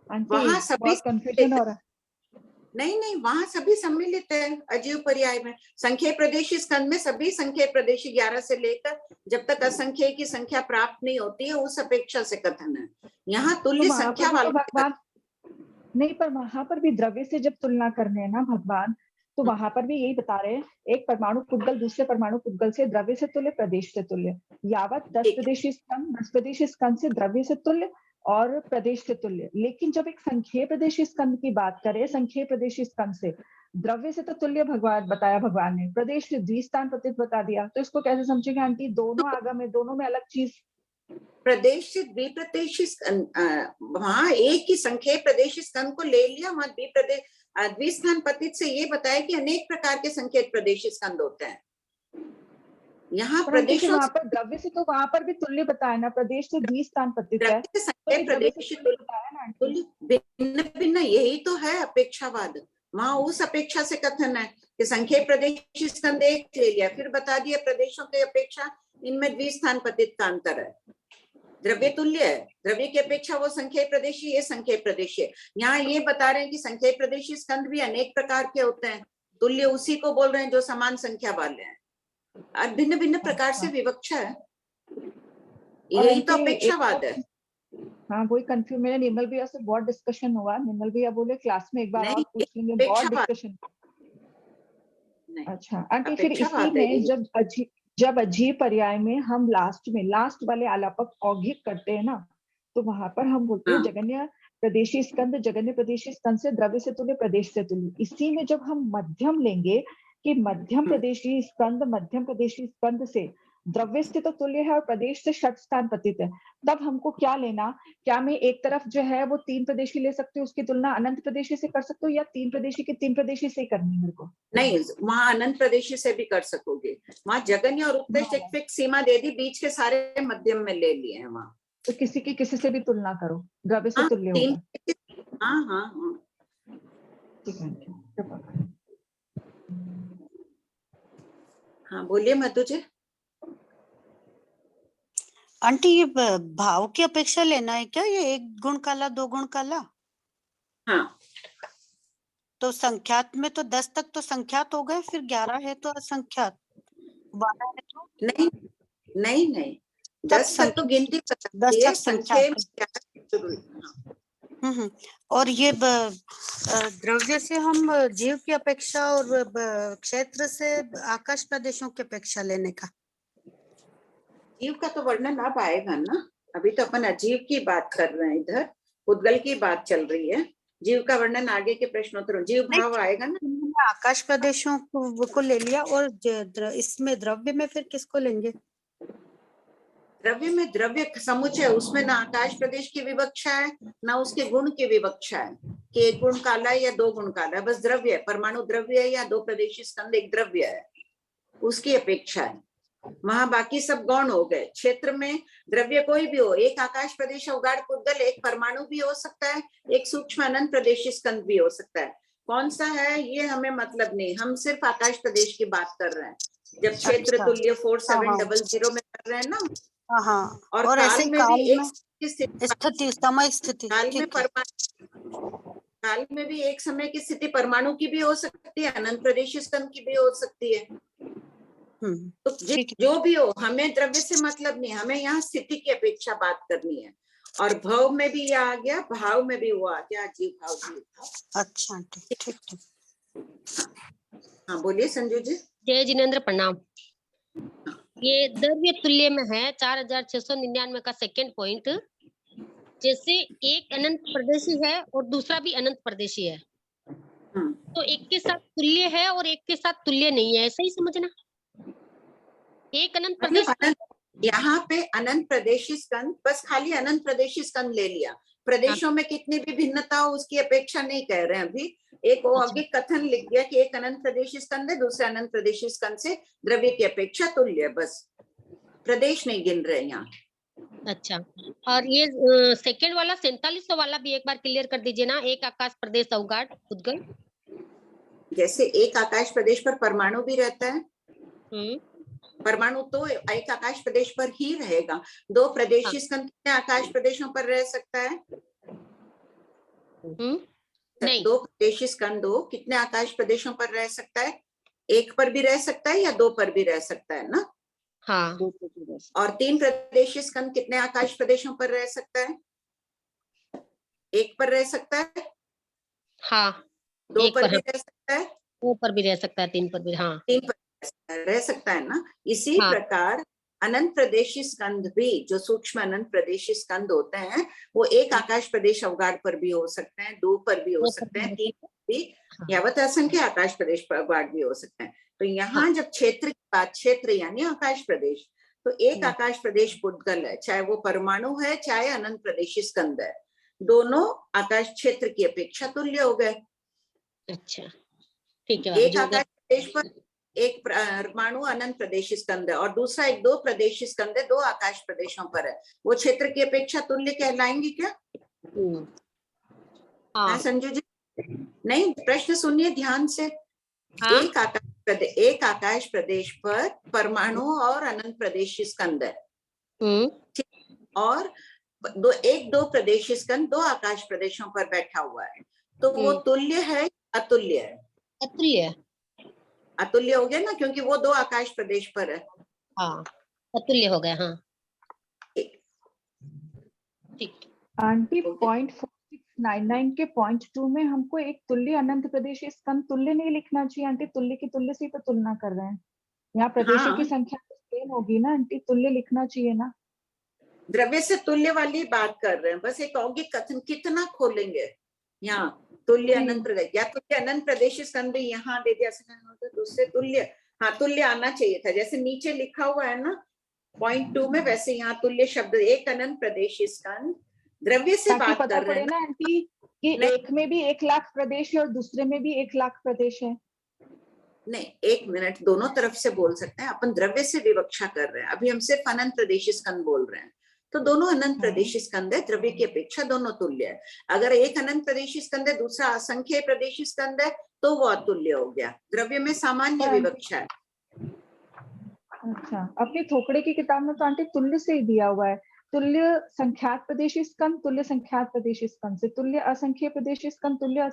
S14: आंटी
S2: वहाँ सभी
S14: बहुत कंफ्यूजन हो रहा है।
S2: नहीं, वहाँ सभी सम्मिलित है अजीव पर्याय में। संख्या प्रदेशी स्कंद में सभी संख्या प्रदेशी 11 से लेकर जब तक असंख्य की संख्या प्राप्त नहीं होती है, उस अपेक्षा से कथन है। यहाँ तुल्य संख्या वाला
S14: नहीं, पर वहां पर भी द्रव्य से जब तुलना करने है ना भगवान, तो वहां पर भी यही बता रहे हैं, एक परमाणु पुद्गल दूसरे परमाणु पुद्गल से द्रव्य से तुल्य, प्रदेश से तुल्य। यावत 10 प्रदेशी स्कंद से द्रव्य से तुल्य और प्रदेश से तुल्य। लेकिन जब एक संख्येय प्रदेशी स्कंद की बात करें, संख्येय प्रदेशी स्कंद से द्रव्य से तो तुल्य बताया भगवान ने, प्रदेश से द्विस्थान प्रतित बता दिया। तो इसको कैसे समझेंगे आंटी? दोनों आगम है, दोनों में अलग चीज।
S2: प्रदेश से द्विप्रदेशी वहाँ एक ही संख्या प्रदेशी स्कंद को ले लिया, वहाँ द्विस्थान पतित से ये बताया कि अनेक प्रकार के संकेत प्रदेशी स्कंद होते हैं। यहाँ प्रदेश
S14: वहां पर द्रव्य से तो वहां पर भी तुल्य बताया ना, प्रदेश से द्विस्थान पतित है,
S2: भिन्न भिन्न, यही तो है अपेक्षावाद। वहाँ उस अपेक्षा से कथन है कि संख्या प्रदेशी स्कंद एक ले लिया, फिर बता दिया प्रदेशों की अपेक्षा इनमें द्विस्थान पतित का अंतर है। द्रव्य तुल्य है, द्रव्य की अपेक्षा वो संख्या प्रदेशी, ये संख्या प्रदेशी है। यहाँ ये बता रहे हैं कि संख्या प्रदेशी स्कंद भी अनेक प्रकार के होते हैं, तुल्य उसी को बोल रहे हैं जो समान संख्या वाले हैं, और भिन्न भिन्न प्रकार से विवक्षा है। यही तो अपेक्षावाद है।
S14: हाँ, वही कंफ्यूज, मेरे निर्मल भैया से बहुत डिस्कशन हुआ। निर्मल भैया बोले क्लास में एक बार और पूछ लेंगे, बहुत डिस्कशन। अच्छा आंटी, फिर इसी में जब अजीब पर्याय में हम लास्ट वाले आलापक औगिक करते हैं ना, तो वहां पर हम बोलते हैं जगन्य प्रदेशी स्कंद से द्रव्य से तुल्य, प्रदेश से तुल्य। इसी में जब हम मध्यम लेंगे कि मध्यम प्रदेशी स्कंद से द्रव्य से तो तुल्य है और प्रदेश से षट स्थान पतित है, तब हमको क्या लेना? क्या मैं एक तरफ जो है वो 3 प्रदेशी ले सकती हूँ, उसकी तुलना अनंत प्रदेशी से कर सकती हूँ, या 3 प्रदेशी की 3 प्रदेशी से ही करनी है मेरे को?
S2: नहीं, वहाँ अनंत प्रदेशी से भी कर सकोगे। वहाँ जगन्य और उत्कृष्ट एक फिक्स सीमा दे दी, बीच के सारे मध्यम में ले लिए हैं वहाँ।
S14: तो किसी से भी तुलना करो, द्रव्य से तुल्य होगा।
S2: हाँ,
S14: ठीक है।
S2: हाँ बोलिए मधु जी।
S1: आंटी, ये भाव की अपेक्षा लेना है क्या? ये 1 गुण काला 2 गुण काला?
S2: हाँ,
S1: तो संख्यात में तो 10 तक तो संख्यात हो गए, फिर 11 है तो असंख्यात, 12 है तो
S2: नहीं 10 तक तो गिनती कर सकती है, संख्या
S1: और ये द्रव्य से हम जीव की अपेक्षा और क्षेत्र से आकाश प्रदेशों की अपेक्षा लेने का।
S2: जीव का तो वर्णन अब आएगा ना, अभी तो अपन अजीव की बात कर रहे हैं, इधर उद्गल की बात चल रही है। जीव का वर्णन आगे के प्रश्नोत्तरों, जीव भाव आएगा ना।
S1: आकाश प्रदेशों को ले लिया, और इसमें द्रव्य में फिर किसको लेंगे?
S2: द्रव्य में द्रव्य समुच्चय, उसमें ना आकाश प्रदेश की विवक्षा है ना उसके गुण की विवक्षा है कि 1 गुण काला या 2 गुण काला, बस द्रव्य है, परमाणु द्रव्य है या 2 प्रदेशी स्कंद एक द्रव्य है, उसकी अपेक्षा है। वहां बाकी सब गौण हो गए। क्षेत्र में द्रव्य कोई भी हो, एक आकाश प्रदेश उगाड़ पुद्गल, एक परमाणु भी हो सकता है, एक सूक्ष्म अनंत प्रदेशी स्कंद भी हो सकता है। कौन सा है ये हमें मतलब नहीं, हम सिर्फ आकाश प्रदेश की बात कर रहे हैं। जब क्षेत्र
S1: अच्छा।
S2: तुल्य 4700 में कर रहे हैं ना।
S1: हाँ,
S2: और
S1: ऐसे
S2: काल में
S1: काल
S2: भी
S1: में
S2: एक
S1: स्थिति, समय स्थिति,
S2: काल में
S1: ठीक है।
S2: काल में भी एक समय की स्थिति परमाणु की भी हो सकती है, अनंत प्रदेश स्कंद की भी हो सकती है। तो जो भी हो, हमें द्रव्य से मतलब नहीं, हमें यहाँ स्थिति की अपेक्षा बात करनी है। और भव में भी यह आ गया, भाव में भी वो आ गया, जीव भाव जीव भाव।
S1: अच्छा ठीक।
S2: हाँ बोलिए संजू जी।
S15: जय जिनेन्द्र, प्रणाम। ये द्रव्य तुल्य में है 4699 का सेकंड पॉइंट। जैसे एक अनंत प्रदेशी है और दूसरा भी अनंत प्रदेशी है, तो एक के साथ तुल्य है और एक के साथ तुल्य नहीं है, ऐसा ही समझना। एक अनंत प्रदेश,
S2: यहाँ पे अनंत प्रदेशी स्कंद, बस खाली अनंत प्रदेशी स्कंद ले लिया। प्रदेशों में कितनी भी भिन्नता हो उसकी अपेक्षा नहीं कह रहे हैं अभी। एक वो आगे कथन लिख दिया कि एक अनंत प्रदेशी स्कंद है, दूसरे अनंत प्रदेशी स्कंद से द्रव्य की अपेक्षा तुल्य है, बस प्रदेश नहीं गिन रहे यहाँ।
S15: अच्छा, और ये सेकंड वाला 4700 वाला भी एक बार क्लियर कर दीजिए ना। एक आकाश प्रदेश अवगाढ़ उद्गल,
S2: जैसे एक आकाश प्रदेश पर परमाणु भी रहता है, परमाणु तो एक आकाश प्रदेश पर ही रहेगा। दो प्रदेशी स्कंद कितने आकाश प्रदेशों पर रह सकता है?
S15: नहीं।
S2: दो प्रदेशी स्कंद कितने आकाश प्रदेशों पर रह सकता है? एक पर भी रह सकता है या दो पर भी रह सकता है ना।
S15: हाँ।
S2: और तीन प्रदेशी स्कंद कितने आकाश प्रदेशों पर रह सकता है? एक पर रह सकता है।
S15: हाँ।
S2: दो पर भी रह सकता है,
S15: दो पर भी रह सकता है, तीन पर भी। हाँ,
S2: तीन पर रह सकता है ना। इसी प्रकार अनंत प्रदेशी स्कंद भी, जो सूक्ष्म अनंत प्रदेशी स्कंद होते हैं, वो एक आकाश प्रदेश अवगाढ़ पर भी हो सकते हैं, दो पर भी हो सकते हैं, तीन पर भी, यावत असंख्य आकाश प्रदेश पर अवगाढ़ भी हो सकते हैं। तो यहाँ जब क्षेत्र की बात, क्षेत्र यानी आकाश प्रदेश, तो एक आकाश प्रदेश पुद्गल है, चाहे वो परमाणु है चाहे अनंत प्रदेशी स्कंद है, दोनों आकाश क्षेत्र की अपेक्षा तुल्य हो गए।
S15: अच्छा ठीक है।
S2: एक आकाश प्रदेश पर एक परमाणु अनंत प्रदेशी स्कंद है और दूसरा एक दो प्रदेशी स्कंद है, दो आकाश प्रदेशों पर है, वो क्षेत्र की अपेक्षा तुल्य कहलाएंगे क्या? हाँ संजू जी, नहीं, प्रश्न सुनिए ध्यान से। एक आकाश प्रदेश पर परमाणु और अनंत प्रदेशी स्कंद है, और दो प्रदेशी स्कंद दो आकाश प्रदेशों पर बैठा हुआ है, तो वो तुल्य है अतुल्य है?
S15: अतुल्य।
S2: अतुल्य हो गया ना, क्योंकि वो दो आकाश प्रदेश पर है।
S15: हाँ, अतुल्य हो गया। हाँ ठीक।
S14: आंटी, 0.4699 के पॉइंट 2 में हमको एक तुल्य अनंत प्रदेशी स्कंद तुल्य नहीं लिखना चाहिए आंटी? तुल्य की तुल्य से तो तुलना कर रहे हैं, यहाँ प्रदेशों की संख्या तो सेम होगी ना आंटी, तुल्य लिखना चाहिए ना।
S2: द्रव्य से तुल्य वाली बात कर रहे हैं, बस एक औगिक कथन कितना खोलेंगे यहाँ। तुल्य अनंत प्रदेश या तुल्य अनंत प्रदेशी स्कंद यहाँ दे दिया, दूसरे तुल्य, हाँ तुल्य आना चाहिए था, जैसे नीचे लिखा हुआ है ना पॉइंट 2 में, वैसे यहाँ तुल्य शब्द, एक अनंत प्रदेशी स्कंद द्रव्य से बात कर रहे हैं
S14: ना आंटी कि एक में भी 1 लाख प्रदेश है और दूसरे में भी 1 लाख प्रदेश है।
S2: नहीं, एक मिनट, दोनों तरफ से बोल सकते हैं अपन। द्रव्य से विवक्षा कर रहे हैं, अभी हम सिर्फ अनंत प्रदेशी स्कंद बोल रहे हैं, तो दोनों अनंत प्रदेशी स्कंद है, द्रव्य की अपेक्षा दोनों तुल्य है। अगर एक अनंत प्रदेशी स्कंद है, दूसरा असंख्य प्रदेशी स्कंद है, तो वो अतुल्य हो गया। द्रव्य में सामान्य विवक्षा है।
S14: अच्छा, अपनी थोकड़े की किताब में तो आंटी तुल्य से ही दिया हुआ है, तुल्य संख्यात प्रदेशी स्कंद, तुल्य संख्यात प्रदेशी स्कंद से, तुल्य असंख्य प्रदेशी स्कंद, तुल्य।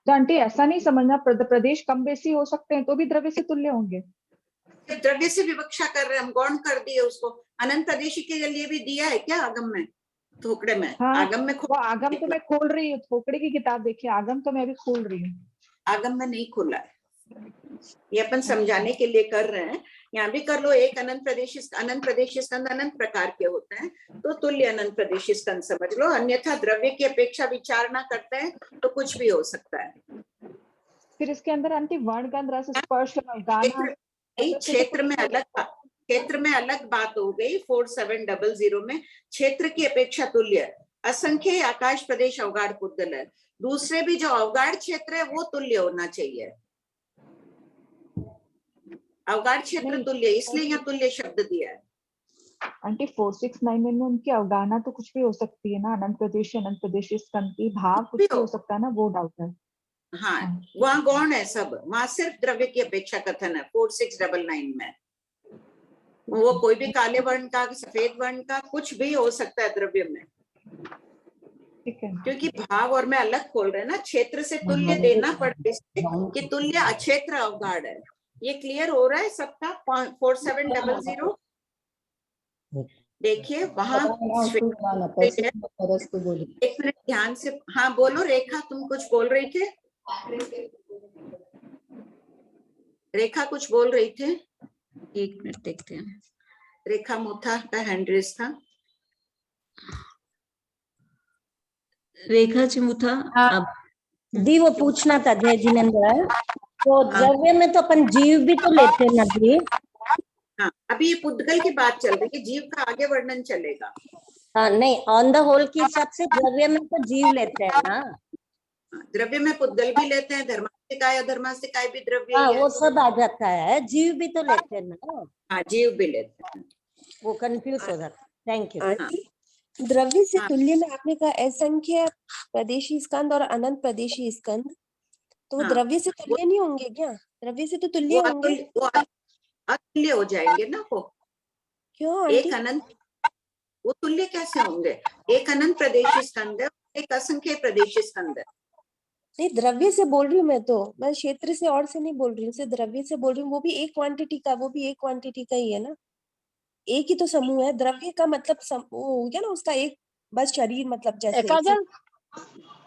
S14: तो आंटी ऐसा नहीं समझना प्रदेश कम बेसी हो सकते हैं तो भी द्रव्य से तुल्य होंगे।
S2: द्रव्य से विवक्षा कर रहे हैं हम, गौण कर दिए उसको। अनंत प्रदेशी के लिए भी दिया है क्या आगम में, थोकड़े में?
S14: हाँ,
S2: आगम में
S14: वो आगम तो मैं खोल रही हूँ, थोकड़े की किताब देखिए, आगम तो मैं भी खोल रही हूँ।
S2: आगम में नहीं खोला है, ये अपन समझाने के लिए कर रहे हैं। यहाँ भी कर लो, एक अनंत प्रदेशी स्कंद अनंत प्रकार के होते हैं, तो तुल्य अनंत प्रदेशी स्कंद समझ लो, अन्यथा द्रव्य की अपेक्षा विचार ना करते हैं तो कुछ भी हो सकता है।
S14: फिर इसके अंदर आंटी वर्ण गंध रस स्पर्श गाना,
S2: क्षेत्र में अलग बात हो गई। 4700 में क्षेत्र की अपेक्षा तुल्य, असंख्य आकाश प्रदेश अवगाढ़ पुद्गल है, दूसरे भी जो अवगाढ़ क्षेत्र है वो तुल्य होना चाहिए। अवगाढ़ क्षेत्र तुल्य, इसलिए यहाँ तुल्य शब्द दिया है।
S14: आंटी 4699 में उनकी अवगाहना तो कुछ भी हो सकती है ना, अनंत प्रदेशी स्कंद की भाव कुछ भी हो सकता है ना, वो डाउट है।
S2: हाँ, वहाँ गौण है सब, वहाँ सिर्फ द्रव्य की अपेक्षा कथन है 4699 में। वो कोई भी काले वर्ण का, सफेद वर्ण का, कुछ भी हो सकता है द्रव्य में, क्योंकि भाव और मैं अलग खोल रहे हैं ना। क्षेत्र से तुल्य देना पड़े कि तुल्य अक्षेत्र अवगाढ़ है। ये क्लियर हो रहा है सबका? 4700 देखिए वहां। एक मिनट ध्यान से, हाँ बोलो रेखा, तुम कुछ बोल रही थे? रेखा कुछ बोल रही थे?
S10: एक मिनट देखते हैं।
S2: रेखा मोथा का हैंड रेस था।
S10: रेखा चिमुथा
S16: दी वो पूछना था जय जिनेन्द्र, तो द्रव्य में तो अपन जीव भी तो लेते हैं ना दी?
S2: हाँ, अभी ये पुद्गल की बात चल रही है, जीव का आगे वर्णन चलेगा।
S16: हाँ नहीं, ऑन द होल के हिसाब से द्रव्य में तो जीव लेते हैं ना?
S2: द्रव्य में पुद्गल भी लेते हैं, धर्मास्तिकाय अधर्मास्तिकाय भी द्रव्य
S16: हाँ,
S2: ही है।
S16: वो सब आ जाता है, जीव भी तो लेते हैं ना?
S2: हाँ, जीव भी लेते हैं,
S16: वो कंफ्यूज हो जाता है। Thank you.
S17: द्रव्य से तुल्य में आपने कहा असंख्य प्रदेशी स्कंद और अनंत प्रदेशी स्कंद, तो द्रव्य से तुल्य नहीं होंगे क्या? द्रव्य से तो तुल्य होंगे।
S2: वो अतुल्य हो जाएंगे ना वो।
S17: क्यों?
S2: एक अनंत, वो तुल्य कैसे होंगे? एक अनंत प्रदेशी स्कंद है, एक असंख्य प्रदेशी स्कंद है।
S17: नहीं, द्रव्य से बोल रही हूँ मैं, तो मैं क्षेत्र से और से नहीं बोल रही हूँ, सिर्फ द्रव्य से बोल रही हूँ। वो भी एक क्वांटिटी का, वो भी एक क्वांटिटी का ही है ना, एक ही तो समूह है। द्रव्य का मतलब वो हो गया ना उसका एक बस शरीर, मतलब जैसे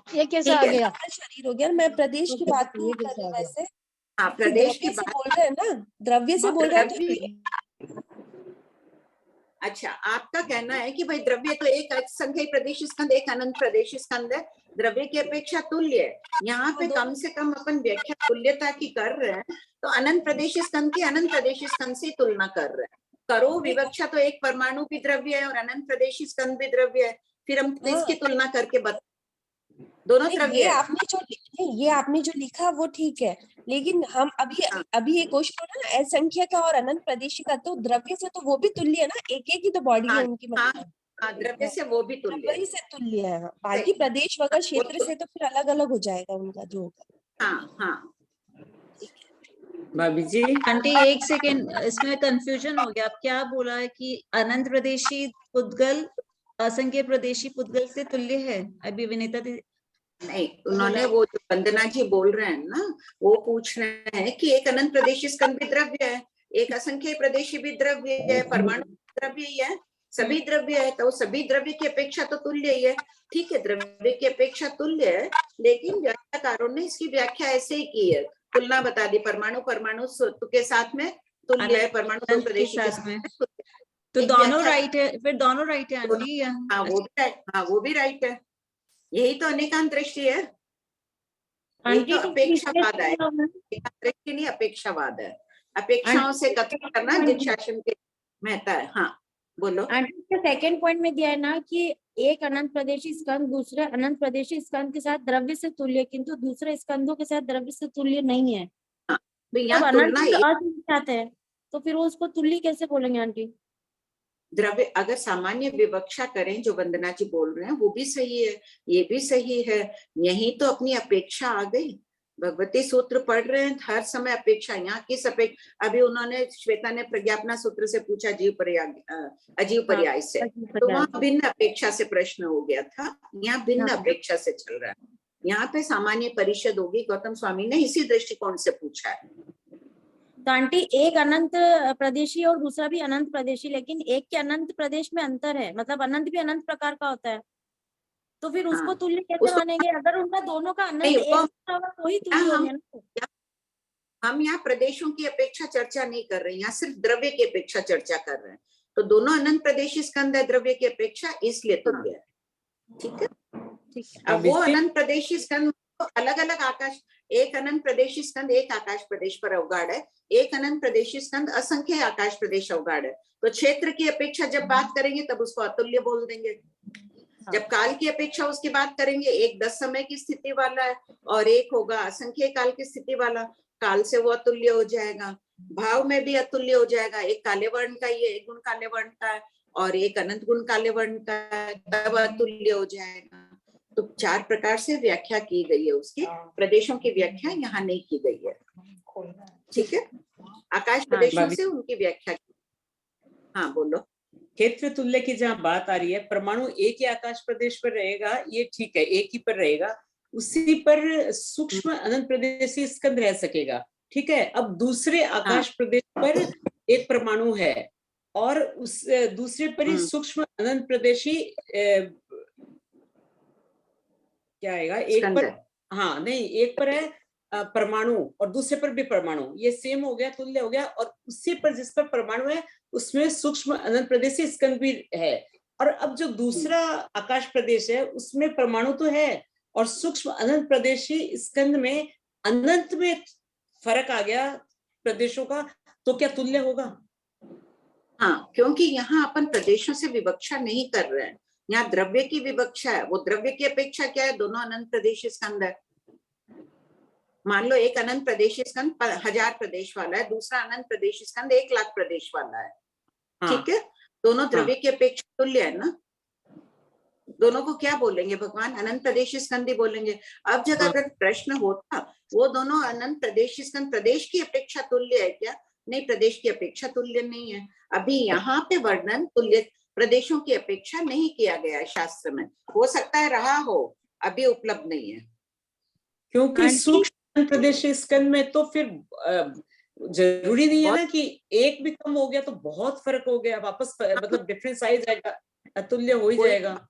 S13: ये कैसे आ गया?
S17: शरीर हो गया। मैं प्रदेश की बात नहीं कर रही वैसे।
S2: हाँ, प्रदेश की
S17: बात
S2: बात
S17: बोल रहे हैं ना, द्रव्य से बोल रहे हैं।
S2: अच्छा, आपका कहना है कि भाई द्रव्य तो एक असंख्य प्रदेशी स्कंद, एक अनंत प्रदेशी स्कंद है, द्रव्य की अपेक्षा तुल्य है। यहाँ पे कम से कम अपन व्याख्या तुल्यता की कर रहे हैं, तो अनंत प्रदेशी स्कंद की अनंत प्रदेशी स्कंद से तुलना कर रहे हैं। करो विवक्षा तो एक परमाणु भी द्रव्य है और अनंत प्रदेशी स्कंद भी द्रव्य है, फिर हम इसकी तुलना करके बता, दोनों द्रव्य
S17: ये आपने जो लिखा वो ठीक है, लेकिन हम अभी एक क्वेश्चन है ना असंख्य का और अनंत प्रदेशी का, तो द्रव्य से तो वो भी तुल्य है ना, एक एक ही तो बॉडी है उनकी।
S2: द्रव्य से वो भी तुल्य है,
S17: से तुल्य है। बाकी प्रदेश वगैरह क्षेत्र से तो फिर अलग अलग हो जाएगा उनका जो होगा।
S2: हाँ।
S3: भाभी जी
S10: आंटी एक सेकेंड, इसमें कंफ्यूजन हो गया। आप क्या बोला है कि अनंत प्रदेशी पुद्गल असंख्य प्रदेशी पुद्गल से तुल्य है? अभी विनीता
S2: नहीं, उन्होंने वो जो वंदना जी बोल रहे हैं ना, वो पूछ रहे हैं कि एक अनंत प्रदेशी स्कंद भी द्रव्य है, एक असंख्य प्रदेशी भी द्रव्य है, परमाणु द्रव्य ही है, सभी द्रव्य है, तो सभी द्रव्य की अपेक्षा तो तुल्य ही है। ठीक है, द्रव्य की अपेक्षा तुल्य है, लेकिन व्याख्याकारों ने इसकी व्याख्या ऐसे ही की है, तुलना बता दी, परमाणु परमाणु के साथ में तुल्य है, परमाणु दो प्रदेशी के साथ में,
S10: तो दोनों राइट है, फिर दोनों राइट है आंटी।
S2: हाँ वो भी राइट है, यही तो अनेकांत दृष्टि है। यही तो अपेक्षावाद है, दृष्टि नहीं अपेक्षावाद है। अपेक्षाओं से कथन करना जिन शासन के महत्ता है। हाँ बोलो।
S6: आंटी सेकंड पॉइंट में दिया है ना कि एक अनंत प्रदेशी स्कंद दूसरे अनंत प्रदेशी स्कंद के साथ द्रव्य से तुल्य, किंतु दूसरे स्कंदों के साथ द्रव्य से तुल्य नहीं है।
S2: यहाँ
S6: अनंत है तो फिर वो उसको तुल्य कैसे बोलेंगे आंटी?
S2: द्रव्य अगर सामान्य विवक्षा करें जो वंदना जी बोल रहे हैं वो भी सही है, ये भी सही है। यही तो अपनी अपेक्षा आ गई। भगवती सूत्र पढ़ रहे हैं, हर समय अपेक्षा। यहाँ किस अपेक्षा, अभी उन्होंने श्वेता ने प्रज्ञापना सूत्र से पूछा जीव पर्याय अजीव पर्याय से, तो वहां भिन्न अपेक्षा से प्रश्न हो गया था, यहाँ भिन्न अपेक्षा से चल रहा है। यहाँ पे सामान्य परिषद होगी, गौतम स्वामी ने इसी दृष्टिकोण से पूछा है।
S6: तो आंटी एक अनंत प्रदेशी और दूसरा भी अनंत प्रदेशी, लेकिन एक के अनंत प्रदेश में अंतर है, मतलब अनंत भी अनंत प्रकार का होता है, तो फिर उसको तुल्य कैसे मानेंगे? अगर उनका दोनों का अनंत एक होगा तो ही तुल्य होंगे ना।
S2: हम यहाँ प्रदेशों की अपेक्षा चर्चा नहीं कर रहे हैं, यहाँ सिर्फ द्रव्य की अपेक्षा चर्चा कर रहे हैं। तो दोनों अनंत प्रदेशी स्कंद है द्रव्य की अपेक्षा, इसलिए तुल्य है। ठीक है, अब वो अनंत प्रदेशी स्कंद अलग अलग आकाश, एक अनंत प्रदेशी स्कंद एक आकाश प्रदेश पर अवगाढ़ है, एक अनंत प्रदेशी स्कंद असंख्य आकाश प्रदेश अवगाढ़ है। तो क्षेत्र की अपेक्षा जब बात करेंगे तब उसको अतुल्य बोल देंगे। जब काल की अपेक्षा उसकी बात करेंगे, एक 10 समय की स्थिति वाला है और एक होगा असंख्य काल की स्थिति वाला, काल से वो अतुल्य हो जाएगा। भाव में भी अतुल्य हो जाएगा, एक काले वर्ण का ही है, एक गुण काले वर्ण का है और एक अनंत गुण काले वर्ण का है, तब अतुल्य हो जाएगा। तो 4 प्रकार से व्याख्या की गई है उसकी, प्रदेशों की व्याख्या यहाँ नहीं की गई है। ठीक है, आकाश प्रदेशों से उनकी व्याख्या की। हाँ बोलो।
S3: क्षेत्र तुल्य की जहाँ बात आ रही है, परमाणु एक ही आकाश प्रदेश पर रहेगा, ये ठीक है, एक ही पर रहेगा, उसी पर सूक्ष्म अनंत प्रदेशी स्कंद रह सकेगा, ठीक है। अब दूसरे आकाश प्रदेश पर एक परमाणु है और उस दूसरे पर ही सूक्ष्म अनंत प्रदेशी क्या आएगा, एक पर, हाँ नहीं, एक पर है परमाणु और दूसरे पर भी परमाणु, ये सेम हो गया, तुल्य हो गया, और उसी पर जिस पर परमाणु है उसमें सूक्ष्म अनंत प्रदेशी स्कंद भी है। और अब जो दूसरा आकाश प्रदेश है उसमें परमाणु तो है और सूक्ष्म अनंत प्रदेशी स्कंद में अनंत में फर्क आ गया प्रदेशों का, तो क्या तुल्य होगा?
S2: हाँ, क्योंकि यहाँ अपन प्रदेशों से विवक्षा नहीं कर रहे हैं, यहाँ द्रव्य की विवक्षा है। वो द्रव्य की अपेक्षा क्या है, दोनों अनंत प्रदेश स्कंद है। मान लो एक अनंत प्रदेश स्कंद 1000 प्रदेश वाला है, दूसरा अनंत प्रदेश स्कंद 1,00,000 प्रदेश वाला है, ठीक है। दोनों द्रव्य की अपेक्षा तुल्य है ना, दोनों को क्या बोलेंगे भगवान, अनंत प्रदेश स्कंद ही बोलेंगे। अब जब अगर प्रश्न होता वो दोनों अनंत प्रदेश स्कंद प्रदेश की अपेक्षा तुल्य है क्या, नहीं, प्रदेश की अपेक्षा तुल्य नहीं है। अभी यहाँ पे वर्णन तुल्य प्रदेशों की अपेक्षा नहीं किया गया है शास्त्र में, हो सकता है रहा हो, अभी उपलब्ध नहीं है।
S3: क्योंकि सूक्ष्म प्रदेश स्कंद में तो फिर जरूरी नहीं है ना कि एक भी कम हो गया तो बहुत फर्क हो गया, वापस मतलब डिफरेंस आ ही जाएगा, अतुल्य हो ही जाएगा।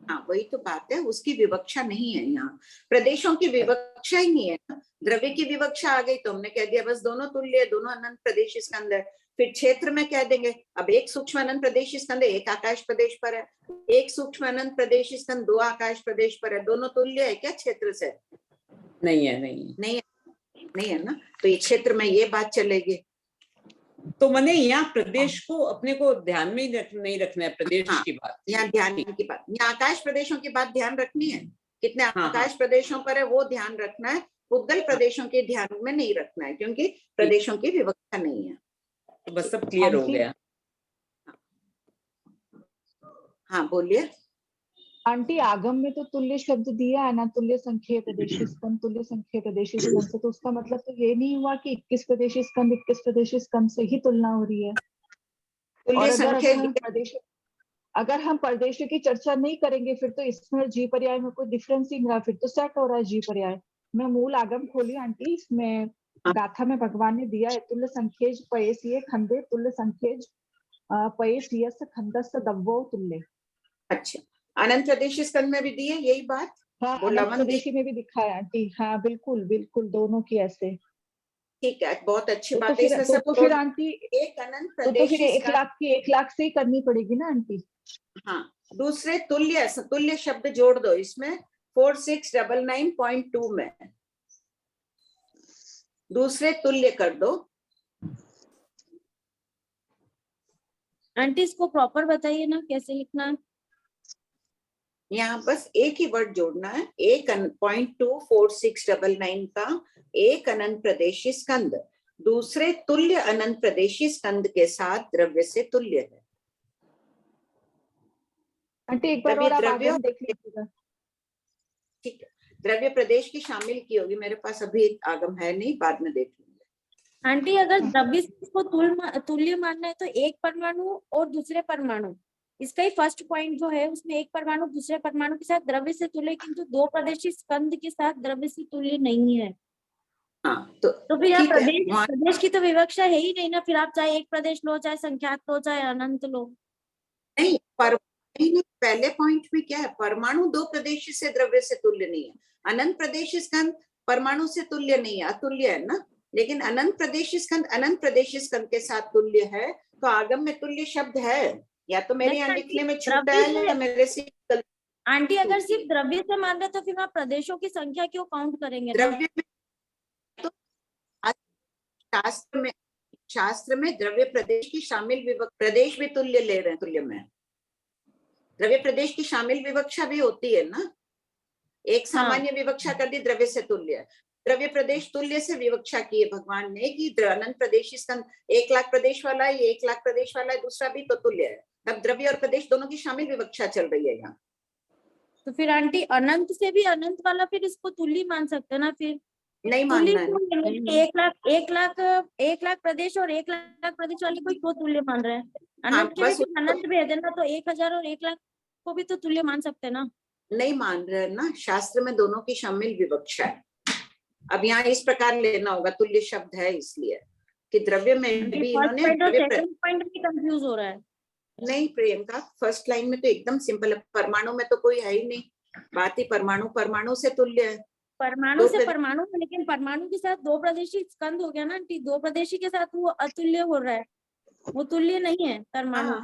S2: हाँ वही तो बात है, उसकी विवक्षा नहीं है यहाँ, प्रदेशों की विवक्षा ही नहीं है ना। द्रव्य की विवक्षा आ गई तो हमने कह दिया बस दोनों तुल्य है, दोनों अनंत प्रदेश स्कंद है। फिर क्षेत्र में कह देंगे अब एक सूक्ष्म अनंत प्रदेश स्कंद है, एक आकाश प्रदेश पर है, एक सूक्ष्म अनंत प्रदेश स्कंद 2 आकाश प्रदेश पर है, दोनों तुल्य है क्या क्षेत्र से?
S3: नहीं है, नहीं
S2: है ना, तो ये क्षेत्र में ये बात चलेगी।
S3: तो मैंने यहाँ प्रदेश को अपने को ध्यान में ही नहीं रखना है, प्रदेश की बात,
S2: यहाँ ध्यान की बात, यहाँ आकाश प्रदेशों की बात ध्यान रखनी है, कितने आकाश प्रदेशों पर है वो ध्यान रखना है, पुद्गल प्रदेशों के ध्यान में नहीं रखना है, क्योंकि प्रदेशों की विवक्षा नहीं है।
S3: तो बस सब क्लियर हो गया।
S2: हाँ बोलिए
S14: आंटी, आगम में तो तुल्य शब्द दिया है ना, तुल्य संख्या प्रदेशी स्कंद, तुल्य संख्या प्रदेशी स्कंद से, तो उसका मतलब तो ये नहीं हुआ कि 21 प्रदेशी स्कंद 21 प्रदेशी स्कंद से ही तुलना हो रही है। और अगर हम प्रदेश की चर्चा नहीं करेंगे फिर तो इसमें जी पर्याय में कोई डिफरेंस ही नहीं रहा, फिर तो सेट हो रहा है जी पर्याय। मैं मूल आगम खोली आंटी, इसमें गाथा में भगवान ने दिया है तुल्य संख्येज पयसीय खंडे तुल्य संख्येज पयसीयस खंडस दव्वो तुल्य।
S2: अच्छा, अनंत प्रदेश स्कंद में भी दिए यही बात?
S14: हाँ, अनंत प्रदेशी में भी दिखा है आंटी। हाँ बिल्कुल बिल्कुल, दोनों की ऐसे।
S2: ठीक है, बहुत अच्छी बात
S14: है। तो फिर आंटी
S2: एक अनंत प्रदेश
S14: तो फिर 1,00,000 से ही करनी पड़ेगी ना आंटी।
S2: हाँ, दूसरे तुल्य शब्द जोड़ दो इसमें 4699.2 में दूसरे तुल्य कर दो।
S6: आंटी इसको प्रॉपर बताइए ना कैसे लिखना है।
S2: यहाँ बस एक ही वर्ड जोड़ना है, 1.24699 का एक अनंत प्रदेशी स्कंद दूसरे तुल्य अनंत प्रदेशी स्कंद के साथ द्रव्य से तुल्य है।
S14: आंटी एक बार और आप आगम देख लीजिएगा।
S2: ठीक है, द्रव्य प्रदेश की शामिल की होगी, मेरे पास अभी आगम है नहीं, बाद में देख लूंगी।
S6: आंटी अगर द्रव्य को तुल्य मानना है तो एक परमाणु और दूसरे परमाणु, इसका ही फर्स्ट पॉइंट जो है उसमें एक परमाणु दूसरे परमाणु के साथ द्रव्य से तुल्य, किंतु 2 प्रदेशी स्कंद के साथ द्रव्य से तुल्य नहीं है।
S2: हाँ,
S6: तो फिर यहाँ प्रदेश की तो विवक्षा है ही नहीं ना, फिर आप चाहे एक प्रदेश लो, चाहे संख्यात लो, चाहे अनंत लो।
S2: नहीं, पहले पॉइंट में क्या है, परमाणु 2 प्रदेश से द्रव्य से तुल्य नहीं है, अनंत प्रदेश स्कंद परमाणु से तुल्य नहीं है, अतुल्य है ना। लेकिन अनंत प्रदेश स्कंद के साथ तुल्य है, तो आगम में तुल्य शब्द है, या तो मेरे यहाँ लिखने में छूटा है या मेरे से।
S6: आंटी अगर सिर्फ द्रव्य से मान रहे तो फिर आप प्रदेशों की संख्या क्यों काउंट करेंगे?
S2: द्रव्य में तो शास्त्र में द्रव्य प्रदेश की शामिल प्रदेश भी तुल्य ले रहे हैं, तुल्य में द्रव्य प्रदेश की शामिल विवक्षा भी होती है ना। एक सामान्य विवक्षा कर दी द्रव्य से तुल्य, द्रव्य प्रदेश तुल्य से विवक्षा की है भगवान ने कि अनंत प्रदेश स्कंद 1,00,000 प्रदेश वाला है, 1,00,000 प्रदेश वाला है, दूसरा भी तो तुल्य है। अब द्रव्य और प्रदेश दोनों की शामिल विवक्षा चल रही है यहाँ।
S6: तो फिर आंटी अनंत से भी अनंत वाला फिर इसको तुल्य मान सकते हैं ना? फिर
S2: नहीं मानना है,
S6: 1,00,000 प्रदेश और 1,00,000 प्रदेश वाले को क्यों तुल्य मान रहे हैं? अनंत के
S2: बस
S6: लिए अनंत भेद है ना, तो 1000 और 1 लाख को भी तो तुल्य मान सकते हैं ना।
S2: नहीं मान रहे ना, शास्त्र में दोनों की शामिल विवक्षा है। अब यहाँ इस प्रकार लेना होगा, तुल्य शब्द है इसलिए कि द्रव्य में भी इन्होंने
S6: सेकंड पॉइंट भी कंफ्यूज हो रहा है।
S2: नहीं प्रियंका, फर्स्ट लाइन में तो एकदम सिंपल है, परमाणु में तो कोई है ही नहीं, बात ही परमाणु परमाणु से तुल्य है।
S6: परमाणु से परमाणु, लेकिन परमाणु के साथ 2 प्रदेशी स्कंद हो गया ना आंटी, 2 प्रदेशी के साथ वो अतुल्य हो रहा है, वो तुल्य नहीं है परमाणु।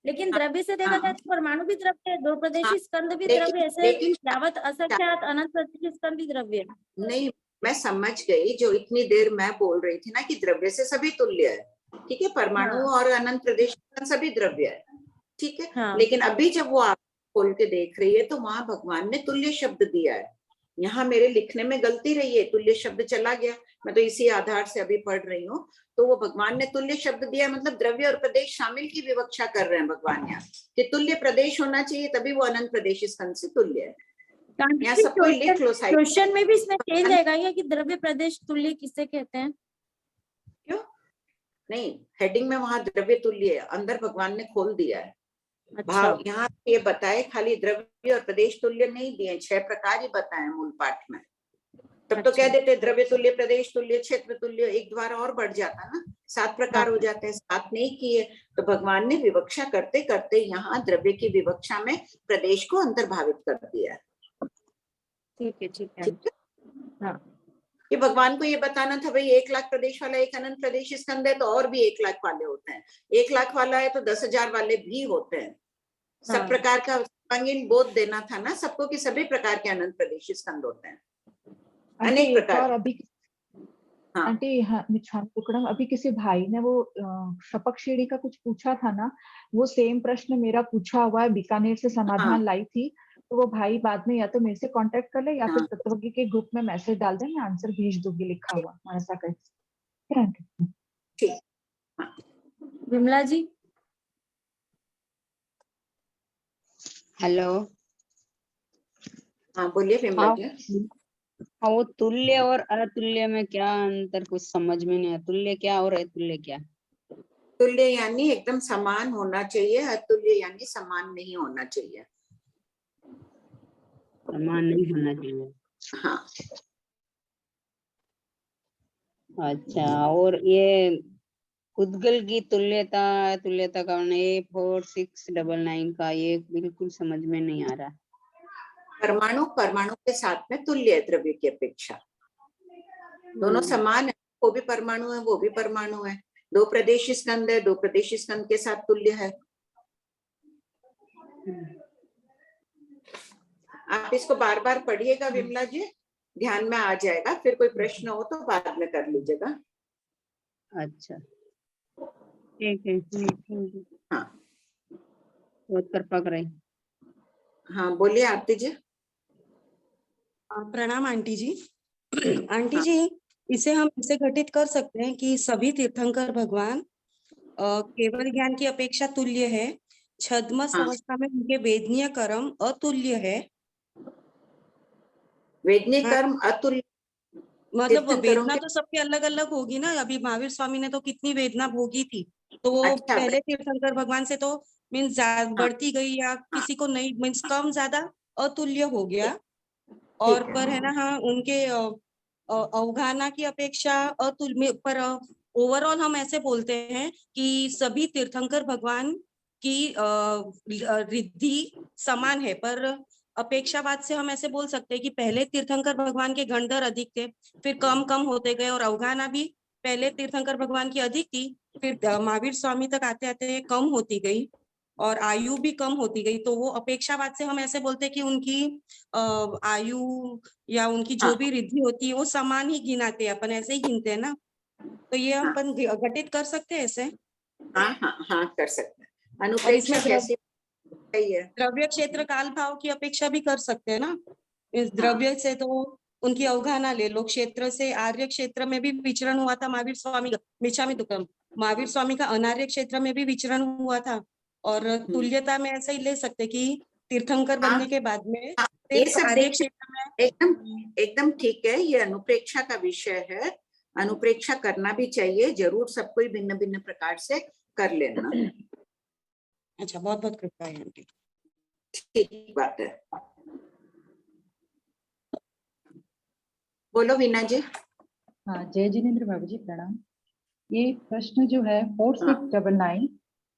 S6: लेकिन द्रव्य से देखा जाए तो परमाणु भी द्रव्य है, 2 प्रदेशी स्कंद भी द्रव्य, ऐसे यावत असंख्यात अनंत प्रदेशी स्कंद भी द्रव्य है।
S2: नहीं, मैं समझ गई, जो इतनी देर मैं बोल रही थी ना कि द्रव्य से सभी तुल्य है, ठीक है, परमाणु और अनंत प्रदेश सभी द्रव्य है, ठीक है। लेकिन अभी जब वो आप खोल के देख रही है तो वहां भगवान ने तुल्य शब्द दिया है। यहाँ मेरे लिखने में गलती रही है, तुल्य शब्द चला गया, मैं तो इसी आधार से अभी पढ़ रही हूँ। तो वो भगवान ने तुल्य शब्द दिया, मतलब द्रव्य और प्रदेश शामिल की विवक्षा कर रहे हैं भगवान यहाँ, कि तुल्य प्रदेश होना चाहिए, तभी वो अनंत प्रदेश स्कंद से तुल्य है। यहाँ सबको लिख लो साइड।
S6: क्वेश्चन में भी इसमें चेंज आएगा या कि द्रव्य प्रदेश तुल्य किससे कहते हैं?
S2: क्यों नहीं, हेडिंग में वहां द्रव्य तुल्य है, अंदर भगवान ने खोल दिया है। भाव यहाँ ये बताए, खाली द्रव्य और प्रदेश तुल्य नहीं दिए, 6 प्रकार ही बताए मूल पाठ में। तब तो कह देते द्रव्य तुल्य, प्रदेश तुल्य, क्षेत्र तुल्य, एक द्वारा और बढ़ जाता ना, 7 प्रकार हो जाते हैं, 7 नहीं किए। तो भगवान ने विवक्षा करते करते यहाँ द्रव्य की विवक्षा में प्रदेश को अंतर्भावित कर दिया है।
S6: ठीक है, ठीक है, हाँ।
S2: कि भगवान को ये बताना था भाई 1 लाख प्रदेश वाला एक अनंत प्रदेश स्कंद है, तो और भी 1 लाख वाले होते हैं, 1 लाख वाला है तो 10,000 वाले भी होते हैं। सब प्रकार का सर्वांगीण बोध देना था ना सबको, कि सभी प्रकार के अनंत प्रदेश स्कंद होते हैं, अनेक प्रकार।
S14: अभी आंटी, हाँ मिच्छामी दुक्कडम, अभी किसी भाई ने वो शपक श्रेणी का कुछ पूछा था ना, वो सेम प्रश्न मेरा पूछा हुआ है, बीकानेर से समाधान लाई थी। तो वो भाई बाद में या तो मेरे से कांटेक्ट कर ले या फिर तत्वज्ञ के ग्रुप में मैसेज डाल दे, मैं आंसर भेज दूंगी लिखा हुआ मनसा कर।
S2: ठीक,
S6: विमला जी।
S18: हेलो,
S2: हाँ बोलिए विमला जी।
S18: हाँ, वो तुल्य और अतुल्य में क्या अंतर, कुछ समझ में नहीं आया। तुल्य क्या और अतुल्य क्या?
S2: तुल्य यानी एकदम समान होना चाहिए, अतुल्य यानी समान नहीं होना चाहिए।
S18: समान नहीं होना चाहिए,
S2: हाँ।
S18: अच्छा, और ये उद्गल की तुल्यता का 4699 का ये बिल्कुल समझ में नहीं आ रहा।
S2: परमाणु परमाणु के साथ में तुल्य है द्रव्य की अपेक्षा, दोनों समान है, वो भी परमाणु है वो भी परमाणु है। 2 प्रदेश स्कंद है, 2 प्रदेश स्कंद के साथ तुल्य है। आप इसको बार बार पढ़िएगा विमला जी, ध्यान में आ जाएगा, फिर कोई प्रश्न हो तो बाद में कर लीजिएगा।
S18: अच्छा, ठीक है।
S2: हाँ,
S18: बहुत कृपा करें।
S2: हाँ बोलिए आरती जी।
S19: प्रणाम आंटी जी। आंटी जी, इसे हम इसे घटित कर सकते हैं कि सभी तीर्थंकर भगवान केवल ज्ञान की अपेक्षा तुल्य है, छद्मस अवस्था में उनके वेदनीय कर्म अतुल्य है।
S2: वेदनीय कर्म अतुल्य
S19: मतलब वेदना तो सबके अलग अलग होगी ना। अभी महावीर स्वामी ने तो कितनी वेदना भोगी थी, तो वो पहले तीर्थंकर भगवान से तो मीन्स बढ़ती गई या किसी को नहीं, मीन्स कम ज्यादा अतुल्य हो गया। और पर है ना, हाँ उनके अवगाहना की अपेक्षा अतुल्य, पर ओवरऑल हम ऐसे बोलते हैं कि सभी तीर्थंकर भगवान की रिद्धि समान है। पर अपेक्षावाद से हम ऐसे बोल सकते हैं कि पहले तीर्थंकर भगवान के गणधर अधिक थे, फिर कम कम होते गए, और अवगाहना भी पहले तीर्थंकर भगवान की अधिक थी, फिर महावीर स्वामी तक आते आते कम होती गई, और आयु भी कम होती गई। तो वो अपेक्षावाद से हम ऐसे बोलते हैं कि उनकी आयु या उनकी जो भी रिद्धि होती है वो समान ही गिनाते हैं, अपन ऐसे ही गिनते हैं ना। तो ये अपन घटित कर सकते हैं ऐसे।
S2: हाँ कर सकते हैं। अनुप्रेक्षा कैसी है?
S19: द्रव्य क्षेत्र काल भाव की अपेक्षा भी कर सकते हैं ना। इस द्रव्य से तो उनकी अवगाहना ले लो, क्षेत्र से आर्य क्षेत्र में भी विचरण हुआ था महावीर स्वामी का, मिच्छामी दुक्कडम, महावीर स्वामी का अनार्य क्षेत्र में भी विचरण हुआ था। और तुल्यता में ऐसा ही ले सकते कि तीर्थंकर बनने के बाद में
S2: ये सब एकदम ठीक है। ये अनुप्रेक्षा का विषय है, अनुप्रेक्षा करना भी चाहिए जरूर, सबको ही भिन्न भिन्न प्रकार से कर लेना।
S19: अच्छा, बहुत बहुत कृपया है आंटी।
S2: ठीक बात है। बोलो वीना जी।
S20: हाँ, जय जिनेन्द्र बाबू जी, प्रणाम। ये प्रश्न जो है 4699,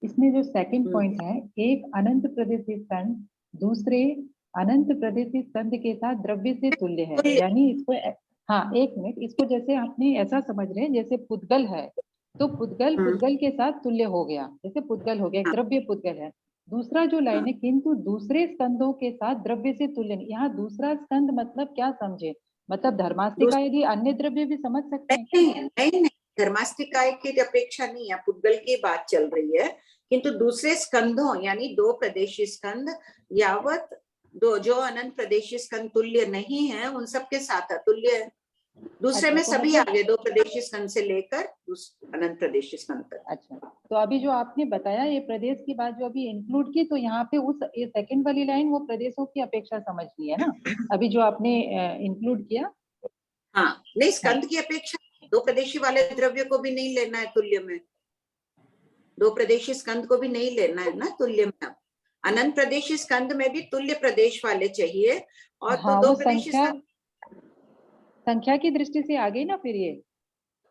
S20: इसमें जो सेकंड पॉइंट है, एक अनंत प्रदेशी स्कंद दूसरे अनंत प्रदेशी स्कंद के साथ द्रव्य से तुल्य है, यानी इसको हाँ एक मिनट, इसको जैसे आपने ऐसा समझ रहे हैं जैसे पुद्गल है तो पुद्गल पुद्गल के साथ तुल्य हो गया, जैसे पुद्गल हो गया, एक द्रव्य पुद्गल है। दूसरा जो लाइन है, किंतु दूसरे स्कंदों के साथ द्रव्य से तुल्य नहीं, यहाँ दूसरा स्कंद मतलब क्या समझे, मतलब धर्मास्तिका यदि अन्य द्रव्य भी समझ सकते हैं?
S2: नहीं, धर्मास्तिकाय की अपेक्षा नहीं है, पुद्गल की बात चल रही है, किंतु दूसरे स्कंदों यानी दो प्रदेशी स्कंद यावत दो जो अनंत प्रदेशी स्कंद तुल्य नहीं है उन सबके साथ अतुल्य है। दूसरे में सभी आ गए, दो प्रदेशी स्कंद से लेकर अनंत प्रदेशी स्कंद तक। अच्छा,
S20: तो अभी जो आपने बताया ये प्रदेश की बात जो अभी इंक्लूड की, तो यहाँ पे उस ये सेकंड वाली लाइन वो प्रदेशों की अपेक्षा समझनी है ना, अभी जो आपने इंक्लूड किया।
S2: हाँ, नहीं, स्कंद की अपेक्षा दो प्रदेशी वाले द्रव्य को भी नहीं लेना है तुल्य में, दो प्रदेशी स्कंद को भी नहीं लेना है ना तुल्य में। अनंत प्रदेशी स्कंद में भी तुल्य प्रदेश वाले चाहिए, और
S20: हाँ,
S2: तो दो प्रदेशी
S20: संख्या की दृष्टि से आ गई ना फिर ये।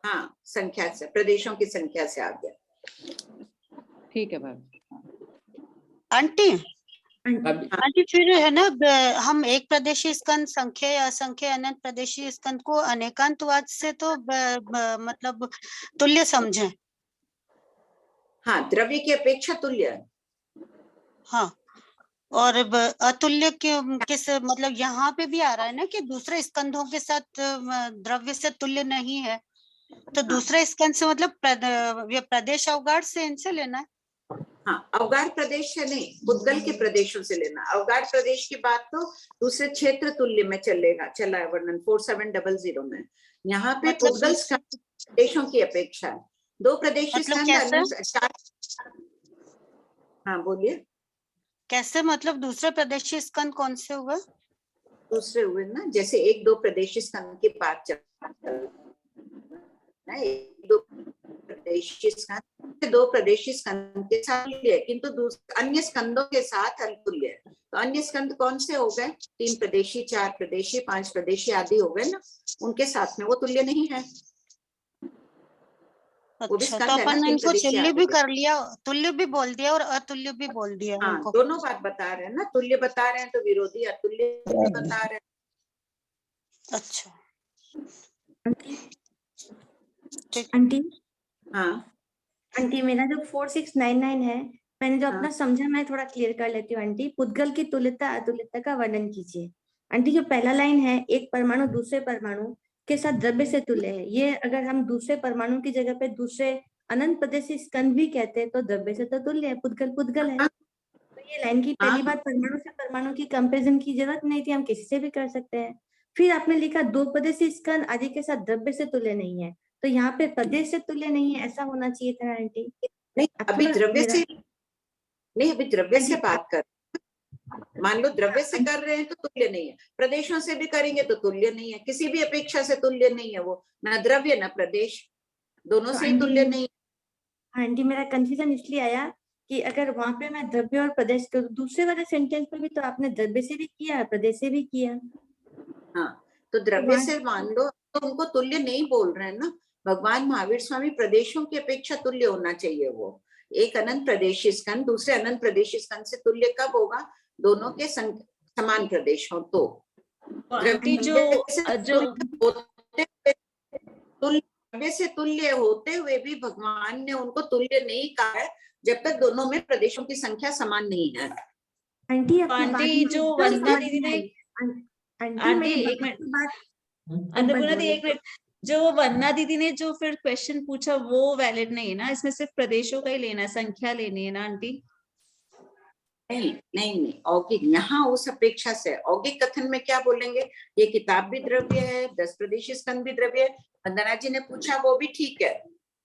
S2: हाँ, संख्या से, प्रदेशों की संख्या से आ गया।
S20: ठीक है भाई।
S1: आंटी फिर है ना, हम एक प्रदेशी स्कंद संख्या या असंख्य अनंत प्रदेशी स्कंद को अनेकांतवाद से तो मतलब तुल्य समझें।
S2: हाँ, द्रव्य की अपेक्षा तुल्य है। हाँ,
S1: और अतुल्य किस मतलब यहाँ पे भी आ रहा है ना कि दूसरे स्कंधों के साथ द्रव्य से तुल्य नहीं है, तो दूसरे स्कंद से मतलब प्रदेश अवगाढ़ से इनसे लेना है।
S2: हाँ, अवगाढ़ प्रदेश से नहीं, पुद्गल के प्रदेशों से लेना। अवगाढ़ प्रदेश की बात तो दूसरे क्षेत्र तुल्य में चला है वर्णन 4700 में। यहाँ पे पुद्गल प्रदेशों की अपेक्षा है, दो प्रदेशी स्कंद। हाँ बोलिए,
S1: कैसे मतलब दूसरे प्रदेशी स्कंद कौन से हुए?
S2: दूसरे हुए ना, जैसे एक दो प्रदेशी स्कंद की बात चल ना, एक दो प्रदेशी स्कंद, दो प्रदेशी स्कंद के साथ तुल्य, किंतु अन्य स्कंदों के साथ अतुल्य है। तो अन्य स्कंद कौन से हो गए? 3 प्रदेशी, 4 प्रदेशी, 5 प्रदेशी आदि हो गए ना, उनके साथ में वो तुल्य नहीं है।
S1: अच्छा, तो अपन इनको तुल्य भी कर लिया, तुल्य भी बोल दिया और अतुल्य भी बोल दिया।
S2: हाँ, दोनों बात बता रहे हैं ना, तुल्य बता रहे हैं तो विरोधी अतुल्य बता रहे हैं।
S1: अच्छा
S6: आंटी,
S2: हाँ
S6: आंटी, मेरा जो 4699 है, मैंने जो अपना समझा मैं थोड़ा क्लियर कर लेती हूँ। आंटी, पुद्गल की तुल्यता अतुल्यता का वर्णन कीजिए। आंटी, जो पहला लाइन है, एक परमाणु दूसरे परमाणु के साथ द्रव्य से तुल्य है, ये अगर हम दूसरे परमाणु की जगह पे दूसरे अनंत प्रदेशी स्कंद भी कहते हैं तो द्रव्य से तो तुल्य है, पुद्गल पुद्गल है। तो ये लाइन की पहली बात, परमाणु से परमाणु की कंपेरिजन की जरूरत नहीं थी, हम किसी से भी कर सकते हैं। फिर आपने लिखा दो प्रदेशी स्कंद आदि के साथ द्रव्य से तुल्य नहीं है, तो यहाँ पे प्रदेश से तुल्य नहीं है, ऐसा होना चाहिए था आंटी।
S2: नहीं, अभी द्रव्य से नहीं, अभी द्रव्य से बात कर, मान लो द्रव्य से कर रहे हैं तो तुल्य नहीं है, प्रदेशों से भी करेंगे तो तुल्य नहीं है, किसी भी अपेक्षा से तुल्य नहीं है वो, ना द्रव्य ना प्रदेश, दोनों से ही तुल्य नहीं है।
S6: आंटी, मेरा कंफ्यूजन इसलिए आया कि अगर वहां पे मैं द्रव्य और प्रदेश को, दूसरे वाले सेंटेंस पे भी तो आपने द्रव्य से भी किया, प्रदेश से भी किया।
S2: हाँ, तो द्रव्य से मान लो तो उनको तुल्य नहीं बोल रहे हैं ना। भगवान महावीर स्वामी प्रदेशों की अपेक्षा तुल्य होना चाहिए वो। एक अनंत प्रदेशी स्कंद दूसरे अनंत प्रदेशी स्कंद से तुल्य कब होगा? दोनों के समान प्रदेश हो तो। द्रव्य से तुल्य होते हुए भी भगवान ने उनको तुल्य नहीं कहा है जब तक दोनों में प्रदेशों की संख्या समान नहीं है।
S10: आंटी, जो वंदना दीदी ने, आंटी एक मिनट, अन्नपूर्णा दी एक मिनट, जो वंदना दीदी ने जो फिर क्वेश्चन पूछा वो वैलिड नहीं है ना, इसमें सिर्फ प्रदेशों का ही लेना है, संख्या लेनी है ना आंटी?
S2: नहीं, औगिक यहाँ उस अपेक्षा से, औगिक कथन में क्या बोलेंगे? ये किताब भी द्रव्य है, 10 प्रदेशी स्कंद भी द्रव्य है। वंदना जी ने पूछा वो भी ठीक है,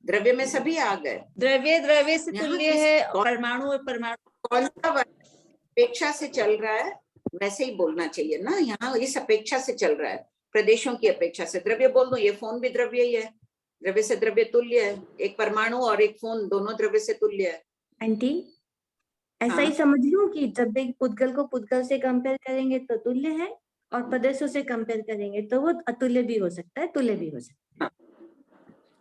S2: द्रव्य में सभी आ गए।
S10: द्रव्य से तुल्य है, परमाणु
S2: कौन सा अपेक्षा से चल रहा है वैसे ही बोलना चाहिए ना। यहाँ इस अपेक्षा से चल रहा है, प्रदेशों की अपेक्षा से। द्रव्य बोल दो, ये फोन भी द्रव्य ही है, द्रव्य से द्रव्य तुल्य है, एक परमाणु और एक फोन दोनों द्रव्य से तुल्य है।
S6: आंटी, ऐसा ही समझ लूं कि जब भी पुद्गल को पुद्गल से कंपेयर करेंगे तो तुल्य है, और प्रदेशों से कंपेयर करेंगे तो वो अतुल्य भी हो सकता है, तुल्य भी हो सकता है।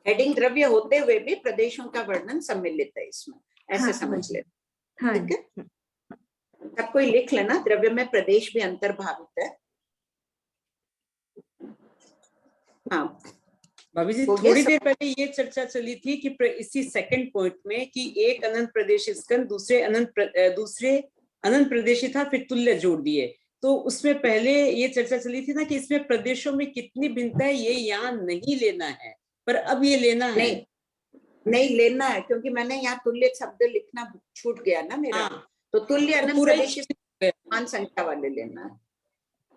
S2: हेडिंग द्रव्य होते हुए भी प्रदेशों का वर्णन सम्मिलित है इसमें, ऐसे समझ ले। ठीक है, तब कोई लिख लेना, द्रव्य में प्रदेश भी अंतर्भावित है। हाँ
S3: भाभी जी, थोड़ी देर पहले ये चर्चा चली थी कि इसी सेकंड पॉइंट में कि एक अनंत प्रदेशी स्कंद दूसरे अनंत प्रदेशी था, फिर तुल्य जोड़ दिए। तो उसमें पहले ये चर्चा चली थी ना कि इसमें प्रदेशों में कितनी भिन्नता है ये यहाँ नहीं लेना है, पर अब ये लेना है।
S2: नहीं लेना है, क्योंकि मैंने यहाँ तुल्य शब्द लिखना छूट गया ना मेरा। तो तुल्य अनंत प्रदेशी समान संख्या वाले लेना है,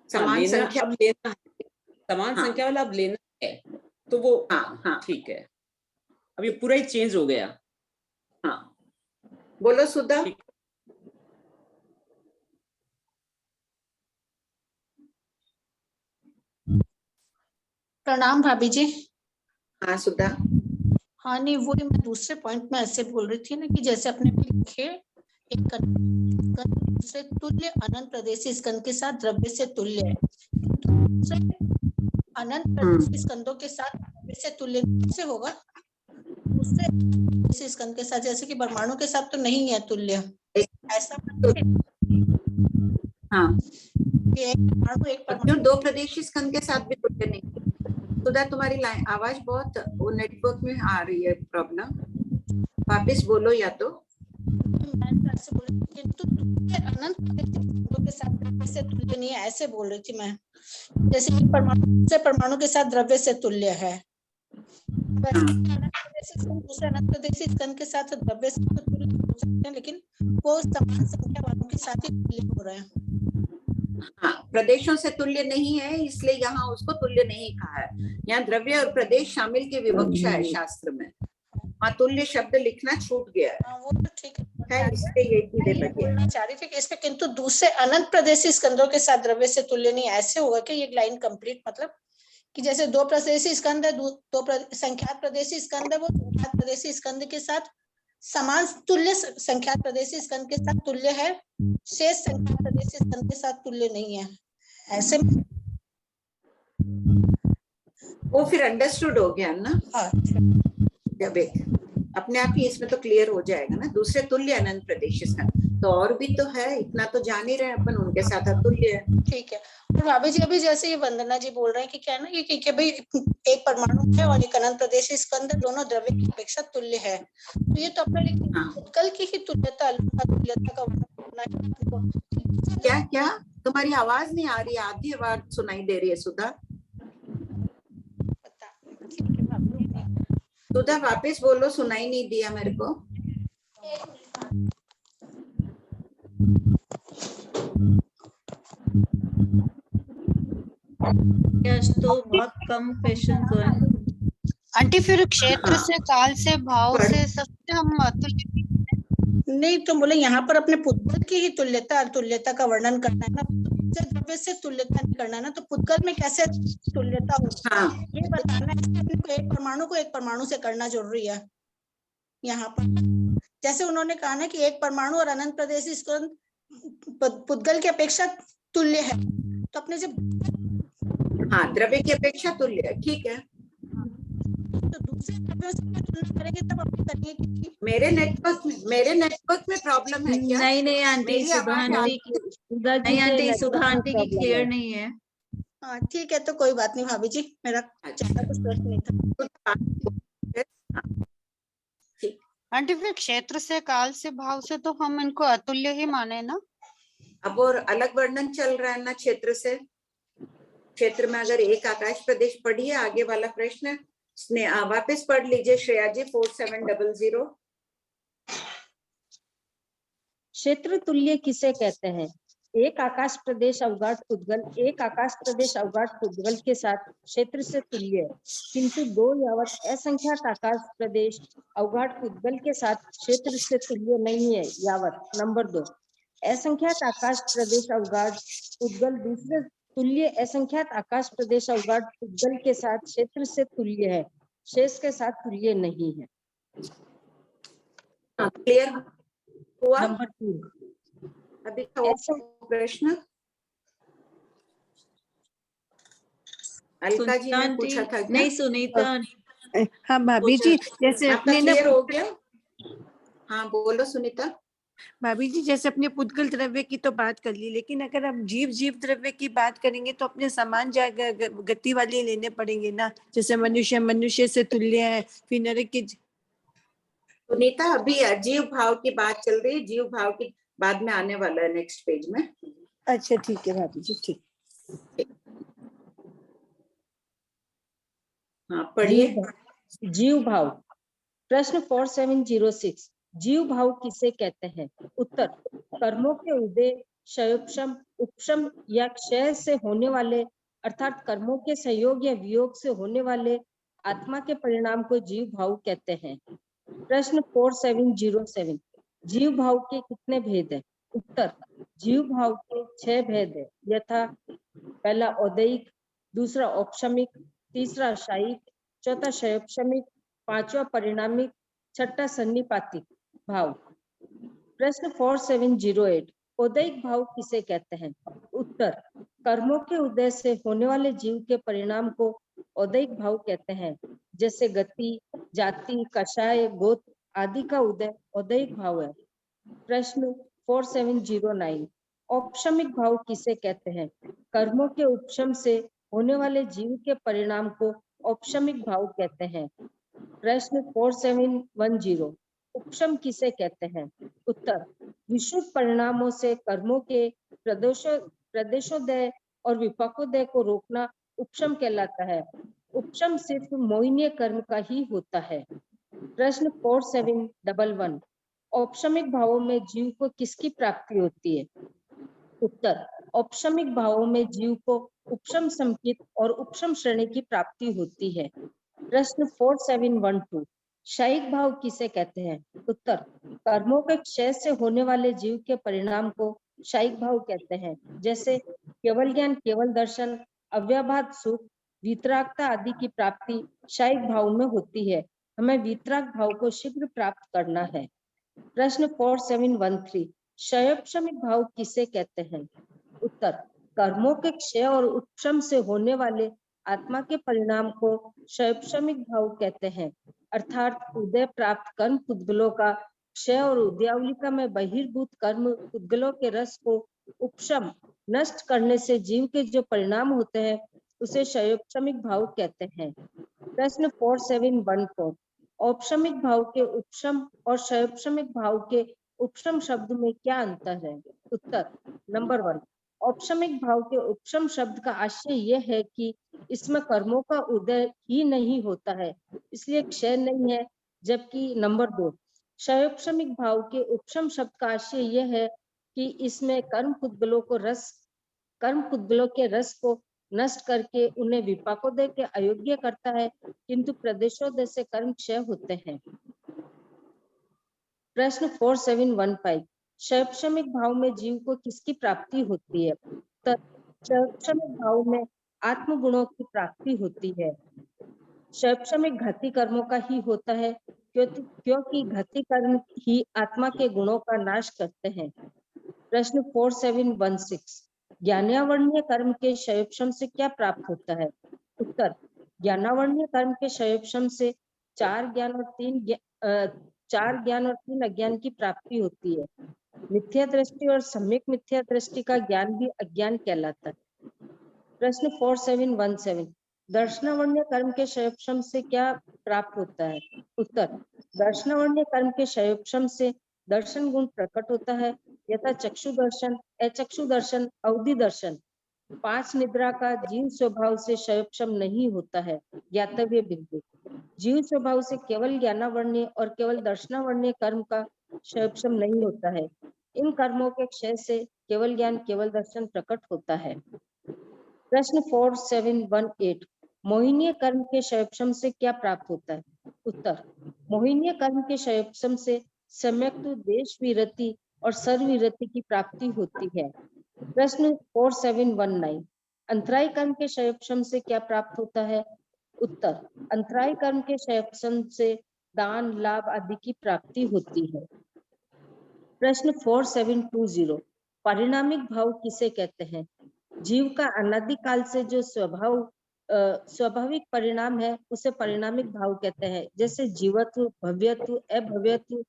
S2: समान संख्या
S3: अब लेना है, समान संख्या वाला अब लेना है, तो वो ठीक है। अब ये पूरा ही चेंज हो गया।
S2: हाँ बोलो सुधा।
S21: प्रणाम भाभी जी।
S2: हाँ सुधा।
S21: हाँ नहीं, वो मैं दूसरे पॉइंट में ऐसे बोल रही थी ना कि जैसे अपने लिखे एक दूसरे तुल्य अनंत प्रदेशी स्कंद के साथ द्रव्य से तुल्य है, अनंत प्रदेशी स्कंदों के साथ द्रव्य से तुल्य से होगा दूसरे स्कंद के साथ, जैसे कि परमाणु के साथ तो नहीं है तुल्य, ऐसा
S2: हाँ
S21: एक परमाणु
S2: दो प्रदेशी स्कंद के साथ भी तुल्य नहीं। सुधा तुम्हारी आवाज बहुत वो नेटवर्क में आ रही है प्रॉब्लम, वापस बोलो या तो।
S21: अनंत के साथ द्रव्य से तुल्य नहीं है, ऐसे बोल रही थी मैं, जैसे कि परमाणु के साथ द्रव्य से तुल्य है, दूसरे अनंत प्रदेशी स्कंद के साथ द्रव्य से तुल्य हो सकते हैं, लेकिन वो समान संख्या वालों के साथ ही तुल्य हो रहे हैं।
S2: हाँ, प्रदेशों से तुल्य नहीं है, इसलिए यहाँ उसको तुल्य नहीं कहा है। यहाँ द्रव्य और प्रदेश शामिल की विवक्षा है शास्त्र में, वहाँ तुल्य शब्द लिखना छूट गया है।
S21: वो तो ठीक है,
S2: इसलिए ये चीजें लगी है।
S21: चाह रही थी कि इसमें किंतु दूसरे अनंत प्रदेशी स्कंदों के साथ द्रव्य से तुल्य नहीं, ऐसे होगा कि ये लाइन कंप्लीट, मतलब कि जैसे दो प्रदेशी स्कंद है, दो संख्यात प्रदेशी स्कंद है, वो संख्यात प्रदेशी स्कंद के साथ समान तुल्य संख्यात प्रदेशी स्कंद के साथ तुल्य है, शेष संख्यात प्रदेशी स्कंद के साथ तुल्य नहीं है, ऐसे
S2: वो फिर अंडरस्टूड हो गया ना। जब एक अपने आप ही इसमें तो क्लियर हो जाएगा ना, दूसरे तुल्य अनंत प्रदेशी स्कंद तो और भी तो है, इतना तो जान ही रहे अपन, उनके साथ अतुल्य है।
S21: ठीक है। और भाभी जी अभी जैसे ये वंदना जी बोल रहे हैं कि क्या है ना ये कि भाई एक परमाणु है और एक अनंत प्रदेशी स्कंद, दोनों द्रव्य की अपेक्षा तुल्य है, तो ये तो अपने उत्कल की ही तुल्यता का
S2: क्या क्या तुम्हारी आवाज नहीं आ रही, आधी आवाज सुनाई दे रही है सुधा। सुधा वापस बोलो, सुनाई नहीं दिया मेरे को।
S10: तो बहुत कम क्वेश्चन तो है
S1: आंटी, फिर क्षेत्र से, काल से, भाव से सबसे हम अतुल्य
S21: नहीं, तो बोले यहाँ पर अपने पुद्गल की ही तुल्यता का वर्णन करना है ना, द्रव्य से तुल्यता नहीं करना है ना, तो पुद्गल में कैसे तुल्यता होगी ये बताना है। एक परमाणु से करना जरूरी है यहाँ पर। जैसे उन्होंने कहा ना कि एक परमाणु और अनंत प्रदेशी स्कंद पुद्गल की अपेक्षा तुल्य है, तो अपने जब
S2: द्रव्य की अपेक्षा तुल्य है, ठीक है,
S21: तो दूसरे द्रव्यों से तुलना करेंगे तब अपनी करेंगे कि
S2: मेरे नेटवर्क में प्रॉब्लम है क्या?
S10: नहीं आंटी, सुधा आंटी की क्लियर नहीं है।
S21: हाँ ठीक है, तो कोई बात नहीं भाभी जी, मेरा ज्यादा कुछ प्रश्न नहीं था।
S1: आंटी, फिर क्षेत्र से, काल से, भाव से तो हम इनको अतुल्य ही माने ना।
S2: अब और अलग वर्णन चल रहा है ना क्षेत्र से। क्षेत्र में अगर एक आकाश प्रदेश पढ़िए, आगे वाला प्रश्न वापस पढ़ लीजिए श्रेया जी 4700।
S12: क्षेत्र तुल्य किसे कहते हैं? एक आकाश प्रदेश अवगाढ़ पुद्गल एक आकाश प्रदेश अवगाढ़ पुद्गल के साथ क्षेत्र से तुल्य है, किंतु दो यावत असंख्यात आकाश प्रदेश अवगाढ़ पुद्गल के साथ क्षेत्र से तुल्य नहीं है यावत। नंबर 2, असंख्यात आकाश प्रदेश अवगाढ़ पुद्गल दूसरे तुल्य असंख्यात आकाश प्रदेश अवगाढ़ पुद्गल के साथ क्षेत्र से तुल्य है, शेष के साथ तुल्य नहीं है।
S2: क्लियर? हुआ
S17: नंबर 2
S2: अभी का प्रश्न अलका जी ने पूछा था क्या?
S10: नहीं, सुनीता।
S13: हाँ भाभी जी, जैसे
S2: आपका
S13: अपने ना
S2: क्लियर हो गया? हाँ बोलो सुनीता।
S13: भाभी जी, जैसे अपने पुद्गल द्रव्य की तो बात कर ली, लेकिन अगर हम जीव द्रव्य की बात करेंगे तो अपने समान गति वाले लेने पड़ेंगे ना, जैसे मनुष्य से तुल्य है, फिर नरक की।
S2: सुनीता अभी अजीव भाव की बात चल रही है, जीव भाव की बाद में आने वाला है नेक्स्ट पेज में।
S13: अच्छा ठीक है भाभी जी, ठीक।
S2: हाँ पढ़िए।
S12: जीव भाव। प्रश्न 4706 जीव भाव किसे कहते हैं? उत्तर कर्मों के उदय, क्षयोपशम, उपशम या क्षय से होने वाले अर्थात कर्मों के संयोग या वियोग से होने वाले आत्मा के परिणाम को जीव भाव कहते हैं। प्रश्न 4707 जीव भाव के कितने भेद हैं? उत्तर जीव भाव के 6 भेद है, यथा पहला औदैहिक, दूसरा औपशमिक, तीसरा शायिक, चौथा क्षयोपशमिक, पांचवा परिणामिक, छठा सन्निपातिक भाव। प्रश्न 4708 औदैहिक भाव किसे कहते हैं? उत्तर कर्मों के उदय से होने वाले जीव के परिणाम को औदैहिक भाव कहते हैं, जैसे गति, जाति, कषाय, गोत्र आदि का उदय औदैहिक भाव है। प्रश्न 4709 औपशमिक भाव किसे कहते हैं? कर्मों के उपशम से होने वाले जीव के परिणाम को औपशमिक भाव कहते हैं। प्रश्न 4710 उपशम किसे कहते हैं? उत्तर विशुद्ध परिणामों से कर्मों के प्रदेशोदय और विपाकोदय को रोकना उपशम कहलाता है। उपशम सिर्फ मोहिनीय कर्म का ही होता है। प्रश्न 4711 औपशमिक भावों में जीव को किसकी प्राप्ति होती है? उत्तर औपशमिक भावों में जीव को उपशम संकित और उपशम श्रेणी की प्राप्ति होती है। प्रश्न 4712 शायिक भाव किसे कहते हैं? उत्तर कर्मों के क्षय से होने वाले जीव के परिणाम को शायिक भाव कहते हैं, जैसे केवल ज्ञान, केवल दर्शन, अव्याभात सुख, वितरागता आदि की प्राप्ति शायिक भाव में होती है। हमें वितराग भाव को शीघ्र प्राप्त करना है। प्रश्न 4713 क्षयोपशमिक भाव किसे कहते हैं? उत्तर कर्मों के क्षय और उपशम से होने वाले आत्मा के परिणाम को क्षयोपशमिक भाव कहते हैं, अर्थात उदय प्राप्त कर्म पुद्गलों का क्षय और उदयावलिका में बहिर्भूत कर्म पुद्गलों के रस को उपशम नष्ट करने से जीव के जो परिणाम होते हैं उसे क्षयोपशमिक भाव कहते हैं। प्रश्न 4714 औपशमिक भाव के उपशम और क्षयोपशमिक भाव के उपशम शब्द में क्या अंतर है? उत्तर नंबर 1 औपशमिक भाव के उपशम शब्द का आशय यह है कि इसमें कर्मों का उदय ही नहीं होता है, इसलिए क्षय नहीं है। जबकि नंबर 2 क्षयोपशमिक भाव के उपशम शब्द का आशय यह है कि इसमें कर्म पुद्गलों के रस को नष्ट करके उन्हें विपाकोदय के अयोग्य करता है, किंतु प्रदेशोदय से कर्म क्षय होते हैं। प्रश्न 4715 क्षयोपशमिक भाव में जीव को किसकी प्राप्ति होती है? क्षयोपशमिक भाव में आत्म गुणों की प्राप्ति होती है। क्षयोपशमिक घाती कर्मों का ही होता है, क्योंकि घाती कर्म ही आत्मा के गुणों का नाश करते हैं। प्रश्न 4716 ज्ञानावर्णीय कर्म के क्षयोपशम से क्या प्राप्त होता है? उत्तर ज्ञानावर्णीय कर्म के क्षयोपशम से 4 ज्ञान और 3 अज्ञान की प्राप्ति होती है। मिथ्या दृष्टि और सम्यक मिथ्या दृष्टि का ज्ञान भी अज्ञान कहलाता है। प्रश्न 4717 दर्शनावर्ण्य कर्म के क्षयोपशम से क्या प्राप्त होता है? उत्तर दर्शनावर्ण्य कर्म के क्षयोपशम से दर्शन गुण प्रकट होता है, यथा चक्षु दर्शन, अचक्षु दर्शन, अवधि दर्शन। 5 निद्रा का जीव स्वभाव से क्षयोपशम नहीं होता है। ज्ञातव्य बिंदु जीव स्वभाव से केवल ज्ञानावर्ण्य और केवल दर्शनावर्ण्य कर्म का क्षयोपशम नहीं होता है। इन कर्मों के क्षय से केवल ज्ञान, केवल दर्शन प्रकट होता है। प्रश्न 4718 मोहिनीय कर्म के क्षयोपशम से क्या प्राप्त होता है? उत्तर मोहिनीय कर्म के क्षयोपशम से सम्यक देश विरति और सर्वविरति की प्राप्ति होती है। प्रश्न 4719 अंतराय कर्म के क्षयोपशम से क्या प्राप्त होता है? उत्तर अंतराय कर्म के क्षयोपशम से दान, लाभ आदि की प्राप्ति होती है। प्रश्न 4720 परिणामिक भाव किसे कहते हैं? जीव का अनादिकाल से जो स्वाभाविक परिणाम है उसे परिणामिक भाव कहते हैं। जैसे जीवत्व, भव्यत्व, अभव्यत्व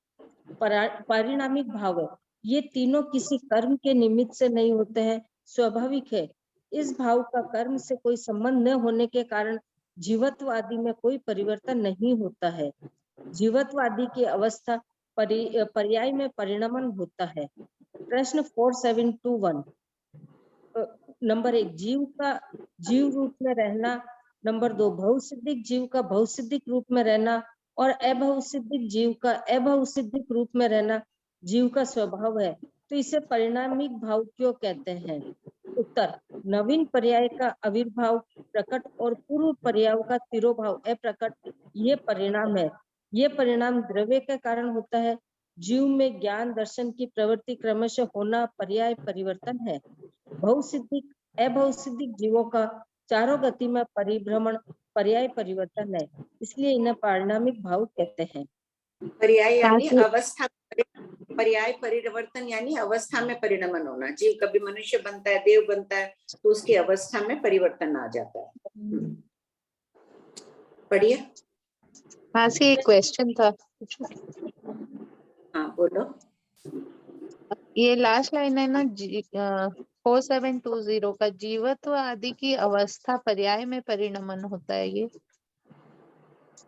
S12: परिणामिक भाव है। ये तीनों किसी कर्म के निमित्त से नहीं होते हैं, स्वाभाविक है। इस भाव का कर्म से कोई संबंध न होने के कारण जीवत्व आदि में कोई परिवर्तन नहीं होता है। जीवत्व आदि की अवस्था पर्याय में परिणमन होता है। प्रश्न 4721 नंबर 1 जीव का जीव रूप में रहना, नंबर 2 भवसिद्धिक जीव का भवसिद्धिक रूप में रहना और अभवसिद्धिक जीव का अभवसिद्धिक रूप में रहना जीव का स्वभाव है, तो इसे परिणामिक भाव क्यों कहते हैं? उत्तर, नवीन पर्याय का आविर्भाव प्रकट और पूर्व पर्याय का तिरोभाव अप्रकट ये परिणाम है। ये परिणाम द्रव्य के कारण होता है। जीव में ज्ञान दर्शन की प्रवृत्ति क्रमशः होना पर्याय परिवर्तन है। भवसिद्धिक अभवसिद्धिक जीवों का चारों गति में परिभ्रमण पर्याय परिवर्तन है, इसलिए इन्हें परिणामिक भाव कहते हैं।
S2: पर्याय यानी अवस्था, पर्याय परिवर्तन यानी अवस्था में परिणमन होना। जीव कभी मनुष्य बनता है, देव बनता है, तो उसकी अवस्था में परिवर्तन आ जाता है। पढ़िए।
S5: हाँ सी, एक क्वेश्चन था।
S2: हाँ बोलो।
S5: ये लास्ट लाइन है ना 4720 का, जीवत्व आदि की अवस्था पर्याय में परिणमन होता है। ये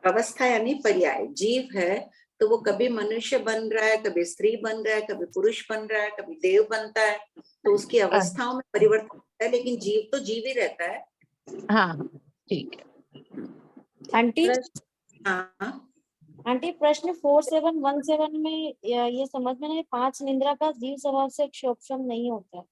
S2: अवस्था यानी पर्याय। जीव है तो वो कभी मनुष्य बन रहा है, कभी स्त्री बन रहा है, कभी पुरुष बन रहा है, कभी देव बनता है, तो उसकी अवस्थाओं में परिवर्तन होता है, लेकिन जीव तो जीव ही रहता है।
S5: हाँ ठीक है।
S6: आंटी
S2: हाँ
S6: आंटी प्रश्न 4717 में ये समझ में नहीं, 5 निंद्रा का जीव स्वभाव से क्षोभम नहीं होता है।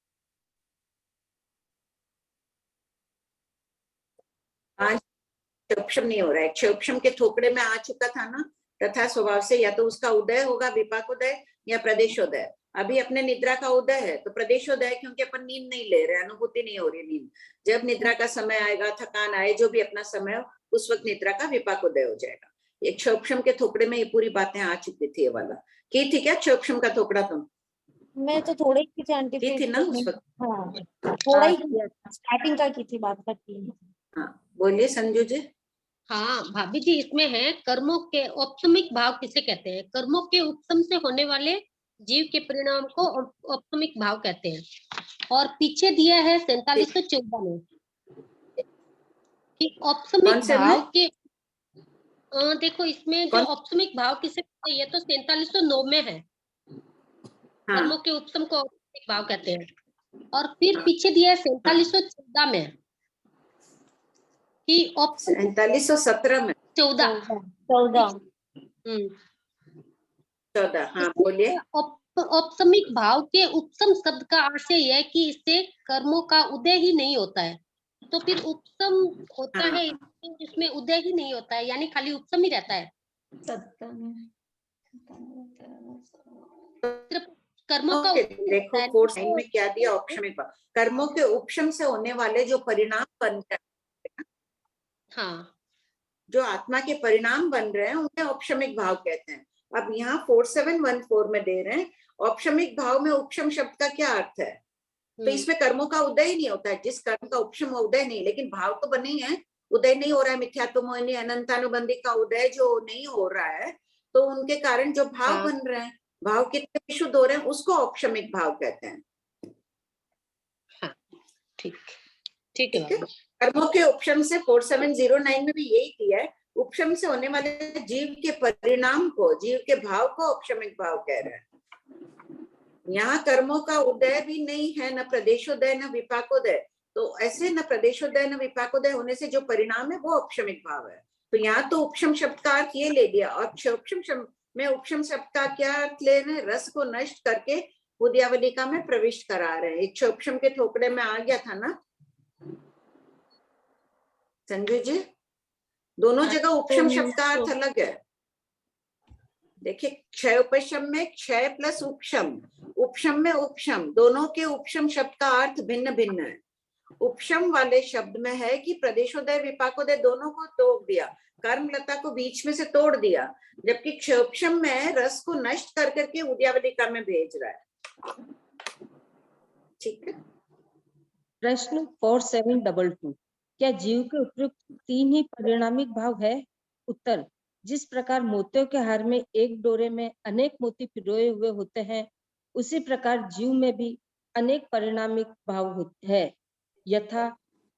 S2: क्षोभम नहीं हो रहा है। क्षोभम के थोपड़े में आ चुका था ना, तथा स्वभाव से या तो उसका उदय होगा विपाकोदय या प्रदेशोदय। अभी अपने निद्रा का उदय है तो प्रदेशोदय, क्योंकि अपन नींद नहीं ले रहे, अनुभूति नहीं हो रही नींद। जब निद्रा का समय आएगा, थकान आए, जो भी अपना समय हो, उस वक्त निद्रा का विपाकोदय हो जाएगा। ये क्षोभम के थोपड़े में ये पूरी बातें आ चुकी थी। ये वाला की थी क्या क्षोभम का थोपड़ा? तुम
S6: मैं तो थोड़ा ही की थी आंटी,
S2: की थी ना उस वक्त?
S6: हाँ थोड़ा ही किया, स्टार्टिंग का की थी बात करती।
S2: हाँ बोलिए संजू जी।
S15: हाँ भाभी जी, इसमें है कर्मों के औपसमिक भाव किसे कहते हैं? कर्मों के उपसम से होने वाले जीव के परिणाम को औपसमिक भाव कहते हैं। और पीछे दिया है 4714 में कि औपसमिक भाव के देखो इसमें जो औपसमिक भाव किसे कहते हैं, ये तो 4709 में है। कर्मों के उपसम को औपसमिक भाव कहते हैं। और फिर पीछे दिया है 4714 में कि
S2: 4717 में
S15: 14
S2: हाँ बोलिए।
S15: औपसमिक भाव के उपसम शब्द का अर्थ यह है कि इससे कर्मों का उदय ही नहीं होता है। तो फिर उपसम होता है जिसमें उदय ही नहीं होता है, यानी खाली उपसम ही रहता है। कर्मों का
S2: देखो कोर्स में क्या दिया, औपसमिक भाव कर्मों के उपशम से होने वाले जो परिणाम बनते हैं,
S15: हाँ,
S2: जो आत्मा के परिणाम बन रहे हैं, उन्हें औपसमिक भाव कहते हैं। अब यहाँ 4714 में दे रहे हैं औपसमिक भाव में उपशम शब्द का क्या अर्थ है? तो इसमें कर्मों का उदय ही नहीं होता है। जिस कर्म का उपशम उदय नहीं, लेकिन भाव तो बने ही है, उदय नहीं हो रहा है। मिथ्यात्व मोहिनी अनंतानुबंधी का उदय जो नहीं हो रहा है, तो उनके कारण जो भाव बन रहे हैं, भाव कितने विशुद्ध हो रहे हैं, उसको औपसमिक भाव कहते हैं।
S15: ठीक है।
S2: कर्मों के उपशम से 4709 में भी यही किया है। उपशम से होने वाले जीव के परिणाम को, जीव के भाव को औपसमिक भाव कह रहे हैं। यहाँ कर्मों का उदय भी नहीं है, न प्रदेशोदय न विपाकोदय। तो ऐसे न प्रदेशोदय न विपाकोदय होने से जो परिणाम है वो औपसमिक भाव है। तो यहाँ तो उपशम शब्द का अर्थ ये ले लिया। और क्षोभम शब्द में उपशम शब्द का क्या अर्थ ले रहे हैं? रस को नष्ट करके उद्यावलिका में प्रविष्ट करा रहे हैं। क्षोभम के थोपड़े में आ गया था ना संजू जी? दोनों जगह उपशम शब्द का अर्थ अलग है। देखिए क्षय उपशम में क्षय प्लस उपशम, उपशम में उपशम, दोनों के उपशम शब्द का अर्थ भिन्न भिन्न है। उपशम वाले शब्द में है कि प्रदेशोदय विपाकोदय दोनों को तोड़ दिया। कर्मलता को बीच में से तोड़ दिया, जबकि क्षोभम में रस को नष्ट कर करके उद्यावलिका में भेज रहा है। ठीक है।
S12: प्रश्न 4722, क्या जीव के उपयुक्त 3 ही परिणामिक भाव है? उत्तर, जिस प्रकार मोतियों के हार में एक डोरे में अनेक मोती पिरोए हुए होते हैं, उसी प्रकार जीव में भी अनेक परिणामिक भाव होते हैं। यथा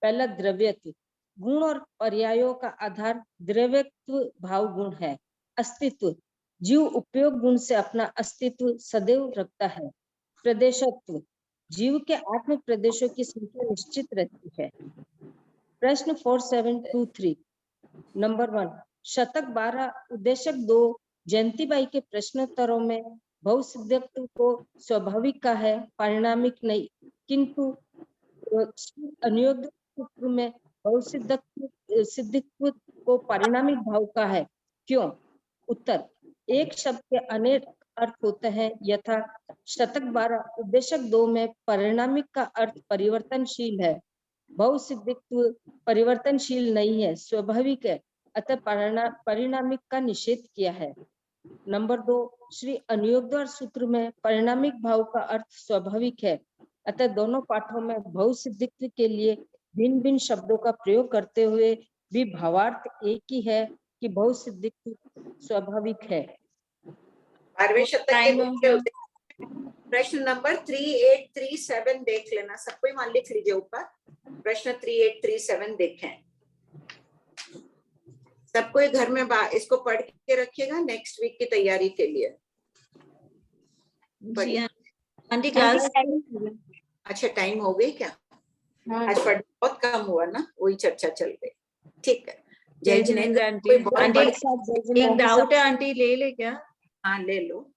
S12: पहला द्रव्यत्व, गुण और पर्यायों का आधार द्रव्यत्व भाव गुण है। अस्तित्व, जीव उपयोग गुण से अपना अस्तित्व सदैव रखता है। प्रदेशत्व, जीव के आत्म प्रदेशों की संख्या निश्चित रहती है। प्रश्न 4723, नंबर 1, शतक 12 उद्देशक 2 जयंतीबाई के प्रश्नोत्तरों में बहुसिद्धत्व को स्वाभाविक का है, परिणामिक नहीं, किंतु अनुयोग सूत्र में बहुसिद्धत्व को परिणामिक भाव का है, क्यों? उत्तर, एक शब्द के अनेक अर्थ होते हैं। यथा शतक 12 उद्देशक 2 में परिणामिक का अर्थ परिवर्तनशील है, बहुसिद्धत्व परिवर्तनशील नहीं है, स्वाभाविक है, अतः परिणामिक का निषेध किया है। नंबर 2, श्री अनुयोगद्वार सूत्र में परिणामिक भाव का अर्थ स्वाभाविक है, अतः दोनों पाठों में बहुसिद्धत्व के लिए भिन्न भिन्न शब्दों का प्रयोग करते हुए भी भावार्थ एक ही है कि बहुसिद्धत्व स्वाभाविक है।
S2: 12वें शतक के प्रश्न नंबर 3837 देख लेना, सबको मान लिख लीजिए ऊपर। प्रश्न 3837 देखें, सबको घर में इसको पढ़ के रखिएगा नेक्स्ट वीक की तैयारी के लिए।
S10: आंटी क्लास,
S2: अच्छा टाइम हो गई क्या? आज पढ़ बहुत कम हुआ ना, वही चर्चा चल गई। ठीक है, जय जिनेंद्र आंटी।
S10: एक डाउट है आंटी, ले क्या?
S2: हाँ ले लो।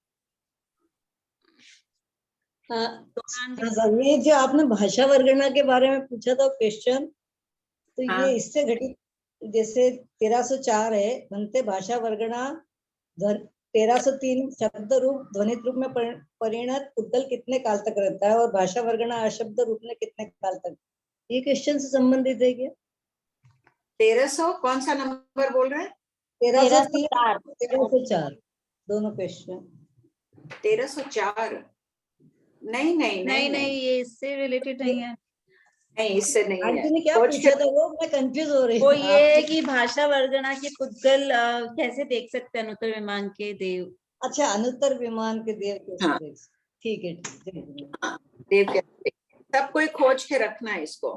S9: ये जो आपने भाषा वर्गणा के बारे में पूछा था क्वेश्चन, तो ये इससे घटित, जैसे 1304 है, बनते भाषा वर्गणा 1303 शब्द रूप ध्वनित रूप में परिणत उद्गल कितने काल तक रहता है और भाषा वर्गणा अशब्द रूप में कितने काल तक? ये क्वेश्चन से संबंधित है क्या?
S2: 1300 कौन सा नंबर बोल रहे हैं?
S9: 1304 दोनों क्वेश्चन।
S2: 1304 नहीं,
S10: ये इससे रिलेटेड नहीं है।
S2: नहीं, इससे नहीं है।
S9: आंटी ने क्या पूछा था वो मैं कंफ्यूज हो रही हूँ।
S10: वो ये कि भाषा वर्गणा के पुद्गल कैसे देख सकते हैं अनुत्तर विमान के देव।
S9: अच्छा, अनुत्तर विमान के देव।
S2: हाँ।
S9: ठीक है,
S2: देव के सब कोई खोज के रखना है, इसको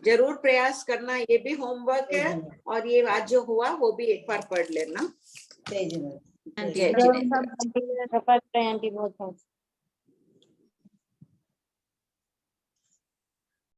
S2: जरूर प्रयास करना, ये भी होमवर्क है। और ये आज जो हुआ वो भी एक बार पढ़ लेना।
S9: जय जी।
S2: जय जी।
S11: आंटी बहुत